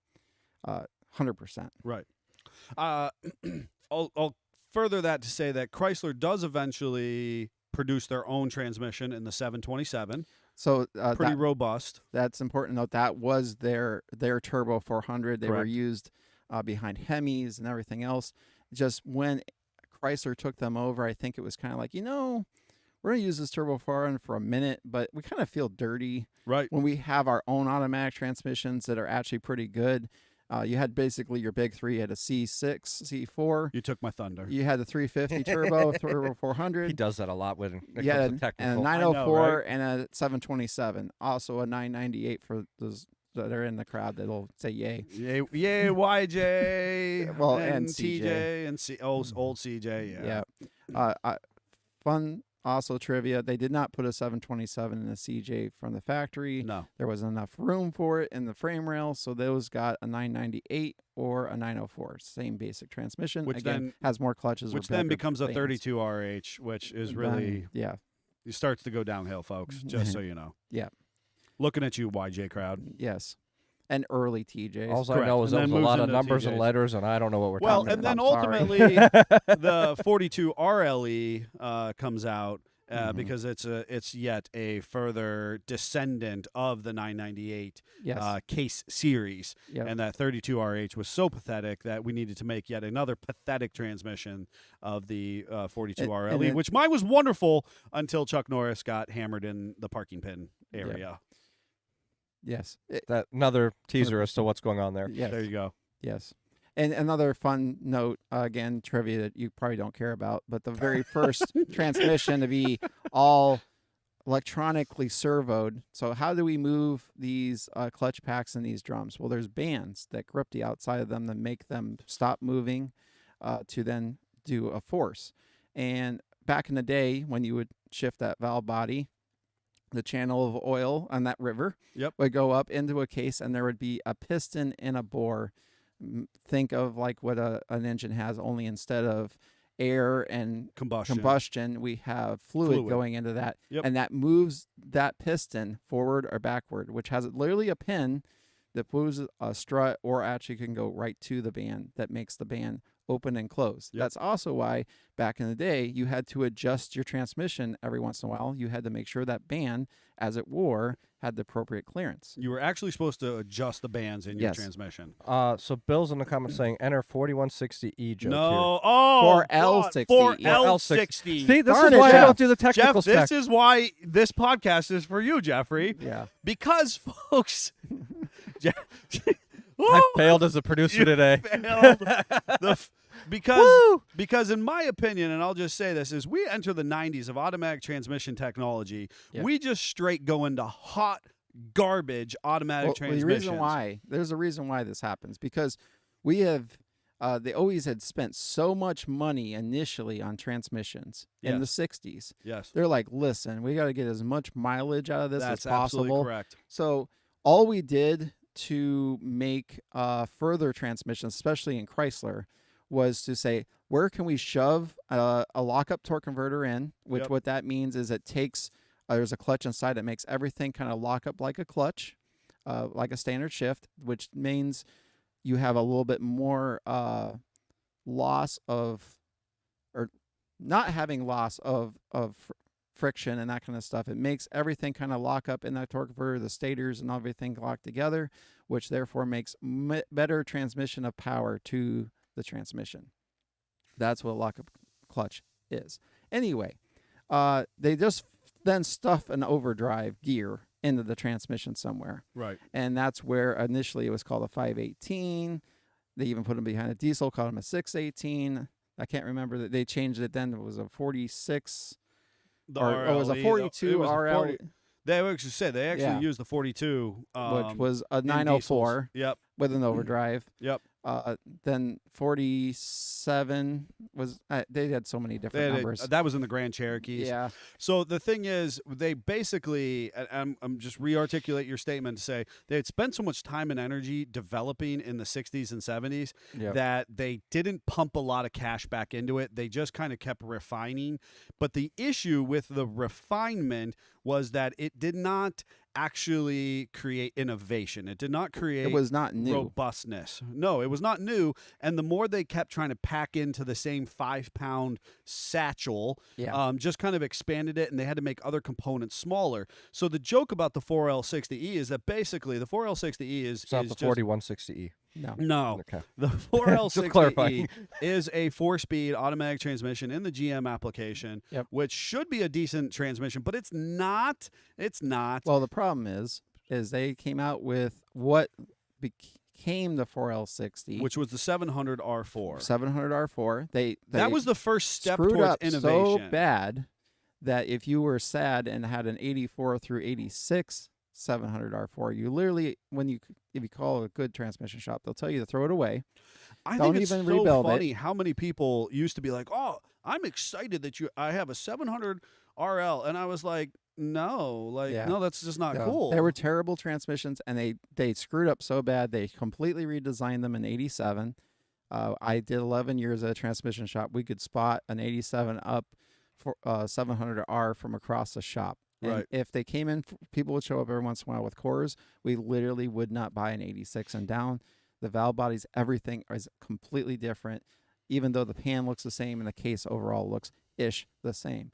100%. Right. I'll further that to say that Chrysler does eventually produce their own transmission in the 727. So Pretty robust. that's important to note. That was their Turbo 400. They were Correct. used behind Hemis and everything else. Just when Chrysler took them over, I think it was kind of like, we're going to use this Turbo 400 for a minute, but we kind of feel dirty Right. when we have our own automatic transmissions that are actually pretty good. You had basically your big three. You had a C6, C4. You took my thunder. You had the 350 Turbo, Turbo 400. He does that a lot when it Yeah, comes to and a technical. 904 right? and a 727. Also a 998 for those that are in the crowd that'll say yay. Yay, YJ. Well, and and CJ. TJ and old CJ. Yeah. Yeah. Fun also trivia. They did not put a 727 in a CJ from the factory. No. There wasn't enough room for it in the frame rail, so those got a 998 or a 904. Same basic transmission. Which Again, then- has more clutches. or Which then bigger becomes a bands. 32 RH, which is Then, really yeah. it starts to go downhill, folks. Just so you know. Yeah. Looking at you, YJ crowd. Yes. And early TJs. All I Correct. know is And there then was a lot moves of into numbers and TJs. letters, and I don't know what we're Well, talking and then about. I'm sorry. ultimately the 42 RLE comes out, because it's yet a further descendant of the 998 Yes. case series. Yep. And that 32RH was so pathetic that we needed to make yet another pathetic transmission of the 42 RLE, which mine was wonderful until Chuck Norris got hammered in the parking pin area. Yes. That another teaser as to what's going on there. Yes. There you go. Yes. And another fun note, again, trivia that you probably don't care about, but the very first transmission to be all electronically servoed. So how do we move these clutch packs and these drums? Well, there's bands that grip the outside of them that make them stop moving to then do a force. And back in the day when you would shift that valve body, the channel of oil on that river would go up into a case, and there would be a piston and a bore. Think of like what an engine has, only instead of air and combustion we have fluid going into that, and that moves that piston forward or backward, which has literally a pin that moves a strut, or actually can go right to the band that makes the band open and close. That's also why back in the day you had to adjust your transmission every once in a while. You had to make sure that band, as it wore, had the appropriate clearance. You were actually supposed to adjust the bands in your transmission. So Bill's in the comments saying enter 4160E joke no, here. oh, 4L60. 4L60. See, this Darn is it, why I Jeff. don't do the technical Jeff, this spec. is why this podcast is for you, Jeffrey. Yeah. Because, folks, I failed as a producer today. Because in my opinion, and I'll just say this, is we enter the 90s of automatic transmission technology, we just straight go into hot garbage automatic transmissions. There's a reason why this happens, because we have they always had spent so much money initially on transmissions in the 60s. Yes. They're like, listen, we got to get as much mileage out of this as possible. That's absolutely correct. So all we did to make further transmissions, especially in Chrysler, was to say, where can we shove a lockup torque converter in, which what that means is it takes, there's a clutch inside that makes everything kind of lock up like a clutch, like a standard shift, which means you have a little bit more loss of, or not having loss of friction and that kind of stuff. It makes everything kind of lock up in that torque converter, the stators and everything locked together, which therefore makes better transmission of power to the transmission. That's what a lockup clutch is. Anyway, they just then stuff an overdrive gear into the transmission somewhere. Right. And that's where initially it was called a 518. They even put them behind a diesel, called them a 618. I can't remember that they changed it then. It was a 46. It was a 42 RL. They actually said they actually used the 42, which was a 904. Yep. With an overdrive. Yep. Then 47 was, they had so many different numbers. That was in the Grand Cherokees. Yeah. So the thing is, they basically, I'm just re-articulate your statement to say, they had spent so much time and energy developing in the 60s and 70s that they didn't pump a lot of cash back into it. They just kind of kept refining. But the issue with the refinement was that it did not actually create innovation. It did not create, it was not new, robustness. No, it was not new. And the more they kept trying to pack into the same 5-pound satchel, just kind of expanded it, and they had to make other components smaller. So the joke about the 4L60E is that basically the 4L60E is not the 4160E. No. Okay. The 4L60E is a 4-speed automatic transmission in the GM application, which should be a decent transmission, but it's not. It's not. Well, the problem is they came out with what became the 4L60, which was the 700 R4. 700 R4. That was the first step screwed towards up innovation. So bad that if you were sad and had an 84 through 86 700 R4, you literally, if you call a good transmission shop, they'll tell you to throw it away. I Don't think it's even so rebuild funny it. how many people used to be like, "Oh, I'm excited that I have a 700 RL," and I was like, "No, no, that's just not cool." They were terrible transmissions, and they screwed up so bad they completely redesigned them in '87. I did 11 years at a transmission shop. We could spot an '87 up for 700R from across the shop. And if they came in, people would show up every once in a while with cores. We literally would not buy an 86 and down. The valve bodies, everything is completely different, even though the pan looks the same and the case overall looks the same.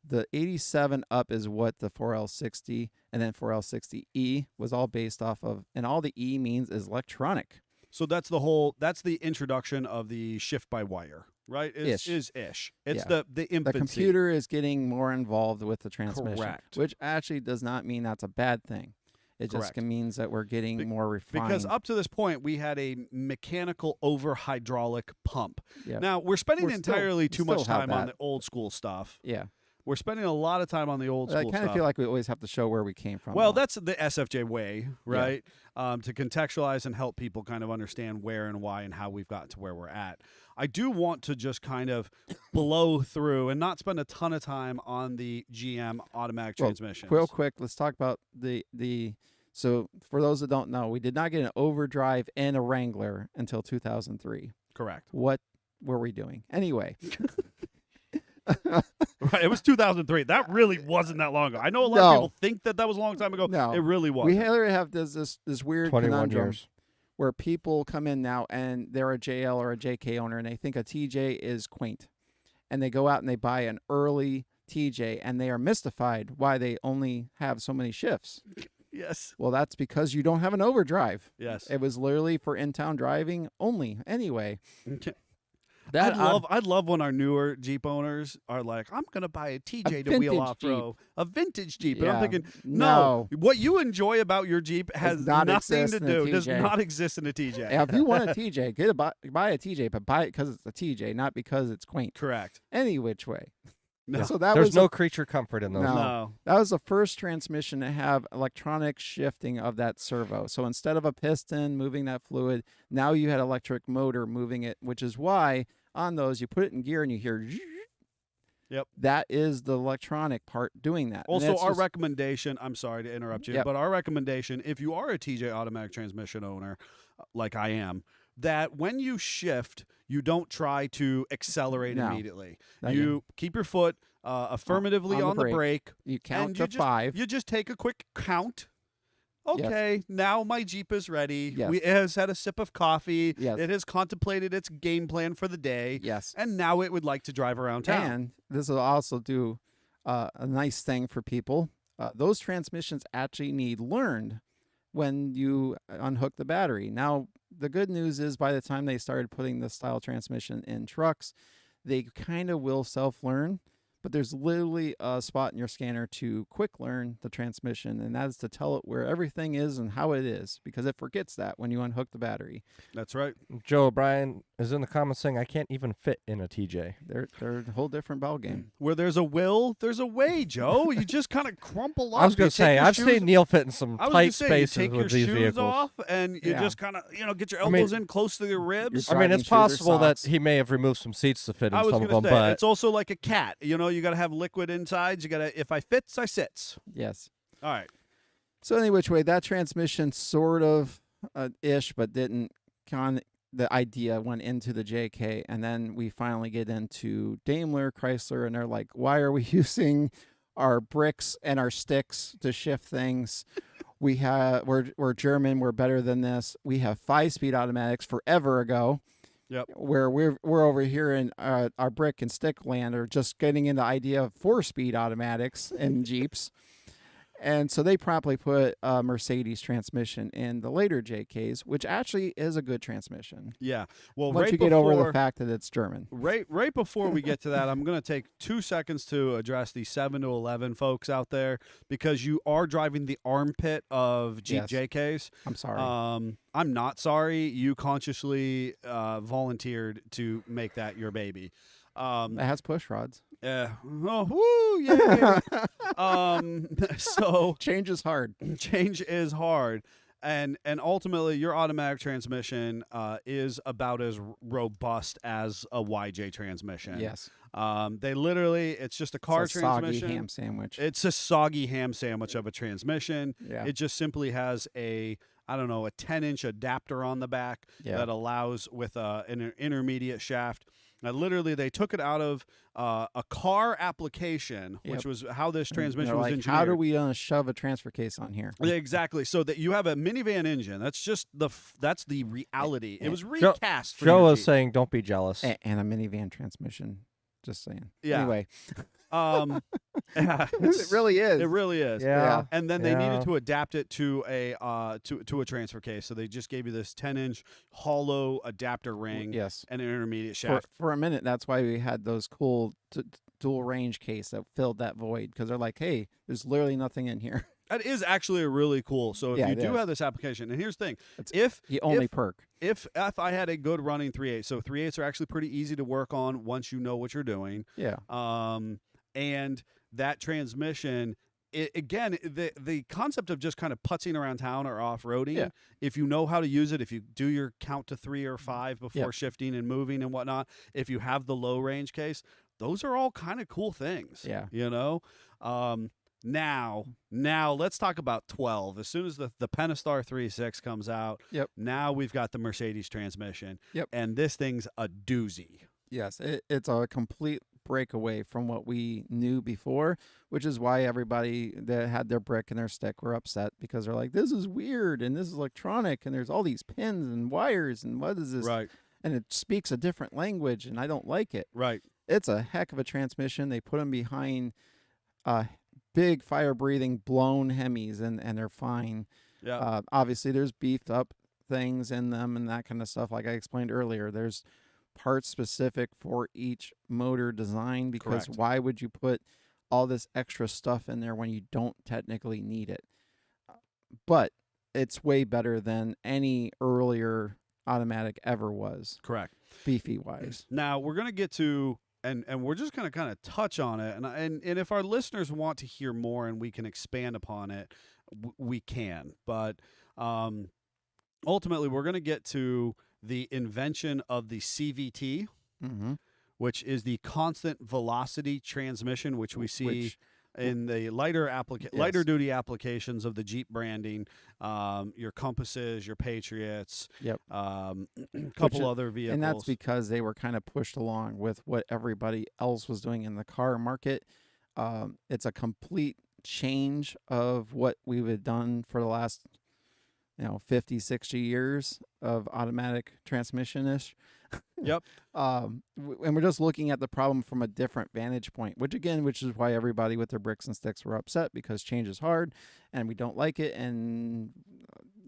The 87 up is what the 4L60 and then 4L60E was all based off of, and all the E means is electronic. So that's the introduction of the shift by wire, right? Ish. Is ish. It's Yeah. the infancy. The computer is getting more involved with the transmission, Correct. which actually does not mean that's a bad thing. It Correct. just means that we're getting more refined. Because up to this point, we had a mechanical over hydraulic pump. Yep. Now, we're spending We're still- entirely we too much still have time on that. the old school stuff. yeah, We're spending a lot of time on the old I school kind of stuff. feel like we always have to show where we came from. Well, though. that's the SFJ way, right? To contextualize and help people kind of understand where and why and how we've got to where we're at. I do want to just kind of blow through and not spend a ton of time on the GM automatic transmissions. Real quick, let's talk about the. So for those that don't know, we did not get an overdrive and a Wrangler until 2003. Correct. What were we doing anyway? Right. It was 2003. That really wasn't that long ago. I know a lot of No. people think that was a long time ago. No. It really We wasn't. either have this weird 21 conundrum years. where people come in now and they're a JL or a JK owner and they think a TJ is quaint, and they go out and they buy an early TJ and they are mystified why they only have so many shifts. Yes. Well, that's because you don't have an overdrive. Yes. It was literally for in-town driving only. Anyway, Okay. that I'd love when our newer Jeep owners are like, I'm gonna buy a TJ to wheel vintage off road, a vintage Jeep. And Yeah. I'm thinking, No. what you enjoy about your Jeep has not nothing exist to in a do. Does TJ. not exist in a TJ. Yeah, if you want a TJ, buy a TJ, but buy it because it's a TJ, not because it's quaint. Correct. Any which way. No. So that There's was no creature comfort in those. No. No. that was the first transmission to have electronic shifting of that servo. So instead of a piston moving that fluid, now you had electric motor moving it, which is why on those you put it in gear and you hear. Yep. That is the electronic part doing that. And Also, that's our just- recommendation, I'm sorry to interrupt you, Yep. but our recommendation, if you are a TJ automatic transmission owner, like I am, that when you shift, you don't try to accelerate No. immediately. Not You keep your foot affirmatively on on the the brake. you count and to you just, 5. You just take a quick count. Okay, now my Jeep is ready. Yes. It has had a sip of coffee. Yes. It has contemplated its game plan for the day. Yes. And now it would like to drive around town. And this will also do a nice thing for people. Those transmissions actually need learned when you unhook the battery. Now, the good news is by the time they started putting this style transmission in trucks, they kind of will self-learn. But there's literally a spot in your scanner to quick learn the transmission, and that is to tell it where everything is and how it is, because it forgets that when you unhook the battery. That's right. Joe O'Brien is in the comments saying, I can't even fit in a TJ. They're a whole different ballgame. Where there's a will, there's a way, Joe. You just kind of crumple up. I was going going to say, I've seen Neil fit in some I was tight gonna say, spaces you take your with these shoes vehicles. off and you Yeah. just kind of, get your I mean- elbows in close to your ribs. You're I mean, Jogging it's shoes or possible that socks. he may have removed some seats to fit in I was some going of to them, say, but it's also like a cat. You got to have liquid insides. You got to, if I fits, I sits. Yes. All right. So any which way, that transmission sort of ish, but didn't. The idea went into the JK, and then we finally get into Daimler, Chrysler, and they're like, "Why are we using our bricks and our sticks to shift things? We're German. We're better than this. We have 5-speed automatics forever ago." Yep. Where we're over here in our brick and stick land are just getting into the idea of 4-speed automatics in Jeeps. And so they promptly put a Mercedes transmission in the later JKs, which actually is a good transmission. Yeah. Well, Once right you get before, over the fact that it's German. Right before we get to that, I'm going to take 2 seconds to address the 7 to 11 folks out there, because you are driving the armpit of Jeep Yes. JKs. I'm sorry. I'm not sorry. You consciously volunteered to make that your baby. It has push rods. Oh, woo, yeah. So Change is hard. change is hard. And ultimately, your automatic transmission is about as robust as a YJ transmission. Yes. They literally, it's just a car It's a transmission. soggy ham sandwich. It's a soggy ham sandwich of a transmission. Yeah. It just simply has a 10-inch adapter on the back that allows with an intermediate shaft. Now, literally, they took it out of a car application, which was how this transmission They're was like, engineered. how do we shove a transfer case on here? Yeah, exactly. So that you have a minivan engine. That's just that's the reality. It was recast. For Joe your was Jeep. saying, don't be jealous. And a minivan transmission. Just saying. Yeah. Anyway, It really is. It really is. Yeah. And then they needed Yeah. to adapt it to a to a transfer case. So they just gave you this 10-inch hollow adapter ring Yes. and an intermediate For, shaft. for a minute, that's why we had those cool dual range case that filled that void, because they're like, hey, there's literally nothing in here. That is actually a really cool. So if Yeah, you it do is. have this application, and here's the thing, It's if the only perk. if I had a good running 3/8, so 3/8 are actually pretty easy to work on once you know what you're doing. Yeah. And that transmission, again, the concept of just kind of putzing around town or off-roading, Yeah. if you know how to use it, if you do your count to 3 or 5 before Yep. shifting and moving and whatnot, if you have the low range case, those are all kind of cool things. Yeah. You know? Now let's talk about 12. As soon as the Pentastar 3.6 comes out, Yep. now we've got the Mercedes transmission. Yep. And this thing's a doozy. Yes, it's a complete breakaway from what we knew before, which is why everybody that had their brick and their stick were upset, because they're like, this is weird and this is electronic and there's all these pins and wires and what is this? Right. And it speaks a different language and I don't like it. Right. It's a heck of a transmission. They put them behind big fire-breathing blown Hemis and they're fine. Yeah. Obviously, there's beefed up things in them and that kind of stuff. Like I explained earlier, there's parts specific for each motor design, because Correct. why would you put all this extra stuff in there when you don't technically need it? But it's way better than any earlier automatic ever was, Correct. beefy wise. Now we're gonna get to and we're just gonna kind of touch on it, and if our listeners want to hear more and we can expand upon it, we can. But ultimately, we're gonna get to the invention of the CVT, Mm-hmm. which is the constant velocity transmission, which we see Which- in the lighter Yes. duty applications of the Jeep branding, your Compasses, your Patriots, Yep. couple is- other vehicles. And that's because they were kind of pushed along with what everybody else was doing in the car market. It's a complete change of what we've had done for the last 50, 60 years of automatic transmission-ish. Yep. And we're just looking at the problem from a different vantage point, which is why everybody with their bricks and sticks were upset, because change is hard and we don't like it. And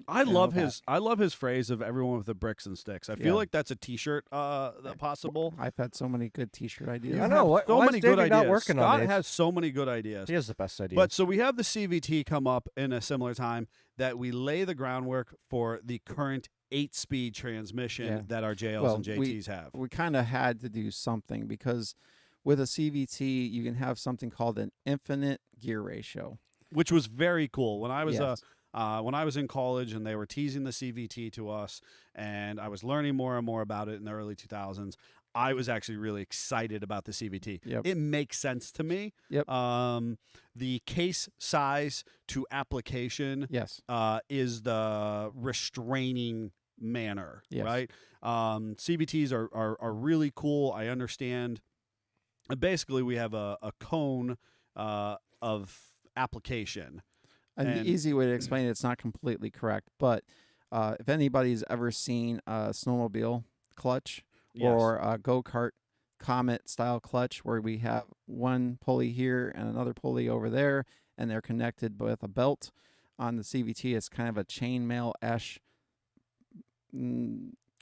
I know, love that- his phrase of everyone with the bricks and sticks. I feel Yeah. like that's a T-shirt possible. I've had so many good T-shirt ideas. I know. So Why is many good Davey ideas. not working on Scott these? has so many good ideas. He has the best idea. But so we have the CVT come up in a similar time that we lay the groundwork for the current 8-speed transmission Yeah. that our JLs Well, and JTs have. We kind of had to do something, because with a CVT, you can have something called an infinite gear ratio. Which was very cool. When I was Yes. when I was in college and they were teasing the CVT to us, and I was learning more and more about it in the early 2000s, I was actually really excited about the CVT. Yep. It makes sense to me. Yep. The case size to application Yes. is the restraining manner, Yes. right? CVTs are really cool. I understand. Basically, we have a cone of application. And And- the easy way to explain it, it's not completely correct, but if anybody's ever seen a snowmobile clutch Yes. or a go-kart Comet style clutch, where we have one pulley here and another pulley over there, and they're connected with a belt, on the CVT, it's kind of a chainmail-esh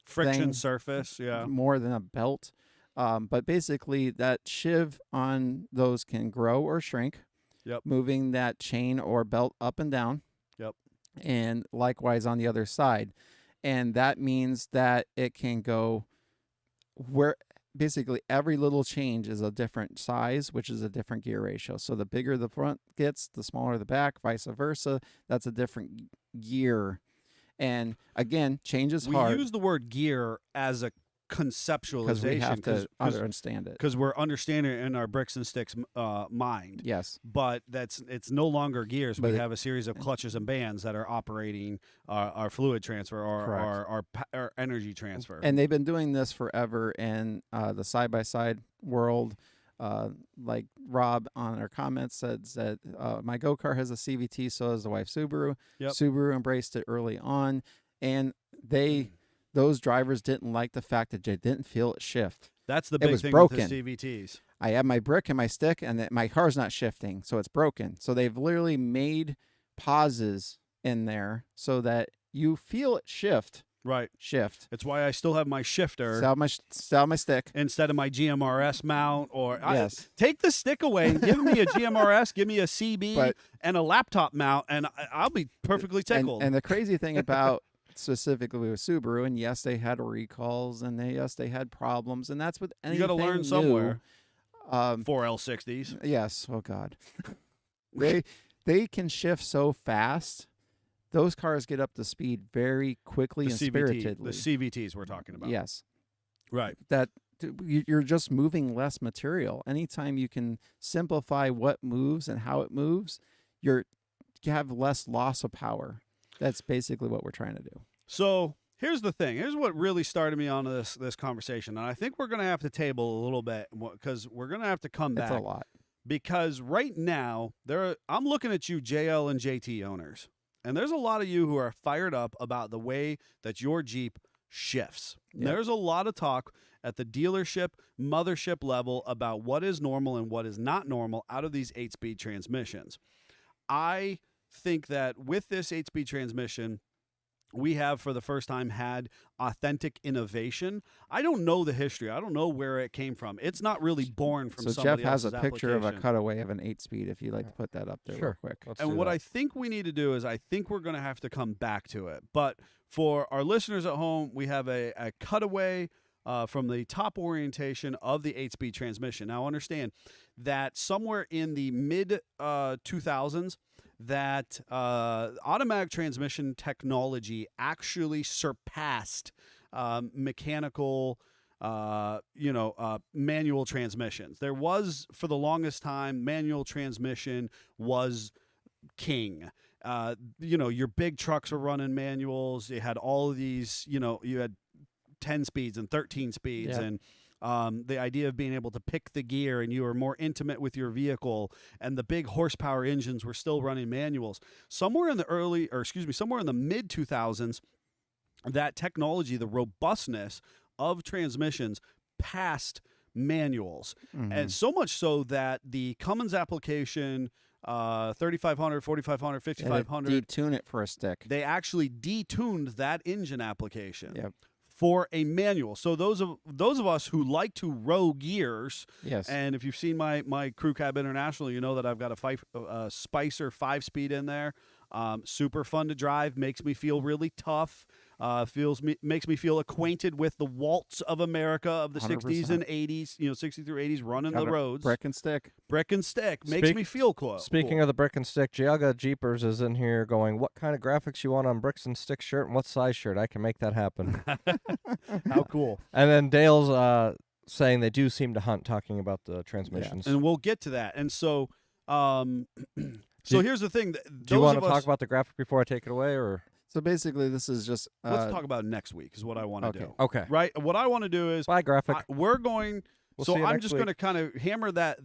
Friction thing. surface, yeah. more than a belt. But basically, that sheave on those can grow or shrink. Yep. Moving that chain or belt up and down. Yep. And likewise on the other side. And that means that it can go where basically every little change is a different size, which is a different gear ratio. So the bigger the front gets, the smaller the back, vice versa. That's a different gear. And again, change is We hard use the word gear as a conceptualization because we have to understand it. because we're understanding it in our bricks and sticks mind. Yes. But it's no longer gears. But We it- have a series of clutches and bands that are operating our fluid transfer or Correct. our energy transfer. And they've been doing this forever in the side-by-side world. Like Rob on our comments said that my go-kart has a CVT, so does the wife Subaru. Yep. Subaru embraced it early on, and those drivers didn't like the fact that they didn't feel it shift. That's the it big was thing broken. with the CVTs. I have my brick and my stick, and my car's not shifting, so it's broken. So they've literally made pauses in there so that you feel it shift. It's why I still have my shifter Still have my stick instead of my GMRS mount. Or Yes. take the stick away and give me a GMRS, give me a CB and a laptop mount, and I'll be perfectly tickled. And the crazy thing about specifically with Subaru, and yes, they had recalls, and they had problems, and that's with anything you got to learn new. somewhere. 4 L60s. Yes. Oh God. they can shift so fast. Those cars get up to speed very quickly and spiritedly. The CVTs we're talking about. Yes. Right. That you're just moving less material. Anytime you can simplify what moves and how it moves, you have less loss of power. That's basically what we're trying to do. So here's the thing. Here's what really started me on this conversation. And I think we're going to have to table a little bit because we're going to have to come back. It's a lot. Because right now, I'm looking at you, JL and JT owners. And there's a lot of you who are fired up about the way that your Jeep shifts. Yep. There's a lot of talk at the dealership, mothership level about what is normal and what is not normal out of these 8-speed transmissions. I think that with this 8-speed transmission, we have for the first time had authentic innovation. I don't know the history. I don't know where it came from. It's not really born from somebody Jeff has else's a picture of a application. cutaway of an 8-speed if you'd like to put that up there real quick. And what I think we need to do is I think we're going to have to come back to it. But for our listeners at home, we have a cutaway from the top orientation of the 8-speed transmission. Now, understand that somewhere in the mid-2000s, that automatic transmission technology actually surpassed mechanical, manual transmissions. There was, for the longest time, manual transmission was king. Your big trucks were running manuals. You had all of these, you had 10 speeds and 13 speeds and the idea of being able to pick the gear, and you were more intimate with your vehicle, and the big horsepower engines were still running manuals. Somewhere in the mid 2000s, that technology, the robustness of transmissions passed manuals. Mm-hmm. And so much so that the Cummins application, 3500, 4500, 5500, detune it for a stick. they actually detuned that engine application. Yep. For a manual. So those of us who like to row gears, Yes. and if you've seen my Crew Cab International, you know that I've got a Spicer 5-speed in there. Super fun to drive, makes me feel really tough. Makes me feel acquainted with the waltz of America of the 60s and 80s, 60 through 80s, running the roads. Brick and stick. Brick and stick makes me feel close. Speaking of the brick and stick, Giaga Jeepers is in here going, what kind of graphics you want on bricks and stick shirt and what size shirt? I can make that happen. How cool. And then Dale's saying they do seem to hunt, talking about the transmissions. And we'll get to that. And so here's the thing. Do you want to talk about the graphic before I take it away, or? So basically, this is just. Let's talk about next week is what I want to do. Okay. Right? What I want to do is. Bye, graphic. I'm just going to kind of hammer that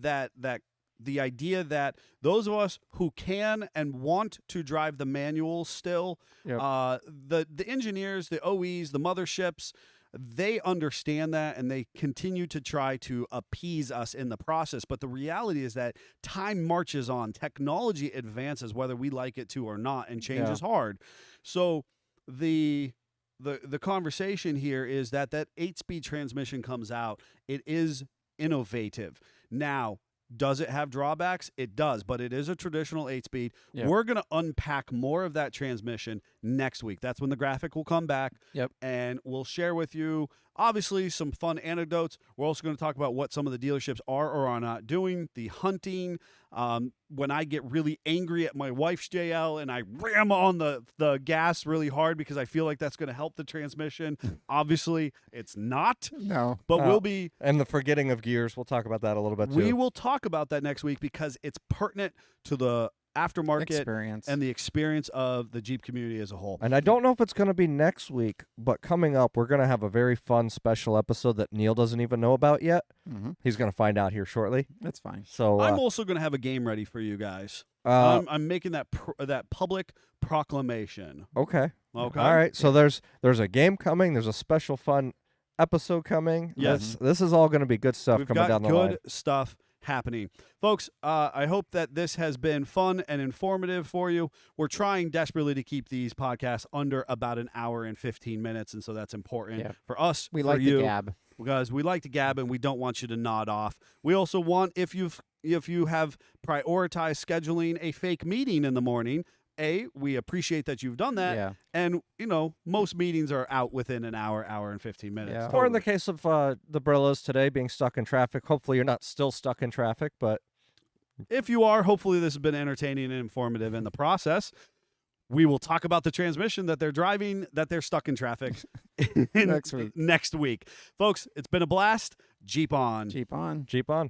the idea that those of us who can and want to drive the manuals still, the engineers, the OEs, the motherships, they understand that, and they continue to try to appease us in the process. But the reality is that time marches on. Technology advances whether we like it to or not, and change is hard. So the conversation here is that 8-speed transmission comes out. It is innovative. Now, does it have drawbacks? It does, but it is a traditional 8-speed. Yep. We're going to unpack more of that transmission next week. That's when the graphic will come back. Yep. And we'll share with you, obviously, some fun anecdotes. We're also going to talk about what some of the dealerships are or are not doing, the hunting. When I get really angry at my wife's JL and I ram on the gas really hard because I feel like that's going to help the transmission. Obviously, it's not. No. But we'll be. And the forgetting of gears, we'll talk about that a little bit too. We will talk about that next week because it's pertinent to the aftermarket experience and the experience of the Jeep community as a whole. And I don't know if it's going to be next week, but coming up, we're going to have a very fun special episode that Neil doesn't even know about yet. Mm-hmm. He's going to find out here shortly. That's fine. So I'm also going to have a game ready for you guys. I'm making that public proclamation. Okay. Okay. All right. So there's a game coming. There's a special fun episode coming. Yes. This is all going to be good stuff We've coming got down the good line. stuff happening. Folks, I hope that this has been fun and informative for you. We're trying desperately to keep these podcasts under about an hour and 15 minutes, and so that's important Yeah. for us, We for like you, the gab. because we like to gab and we don't want you to nod off. We also want, if you have prioritized scheduling a fake meeting in the morning, we appreciate that you've done that. Yeah. And, most meetings are out within an hour and 15 minutes. Yeah. Or in the Totally. case of the Brillos today being stuck in traffic, hopefully you're not still stuck in traffic, but If you are, hopefully this has been entertaining and informative in the process. We will talk about the transmission that they're driving, that they're stuck in traffic Next week. Folks, it's been a blast. Jeep on. Jeep on. Jeep on.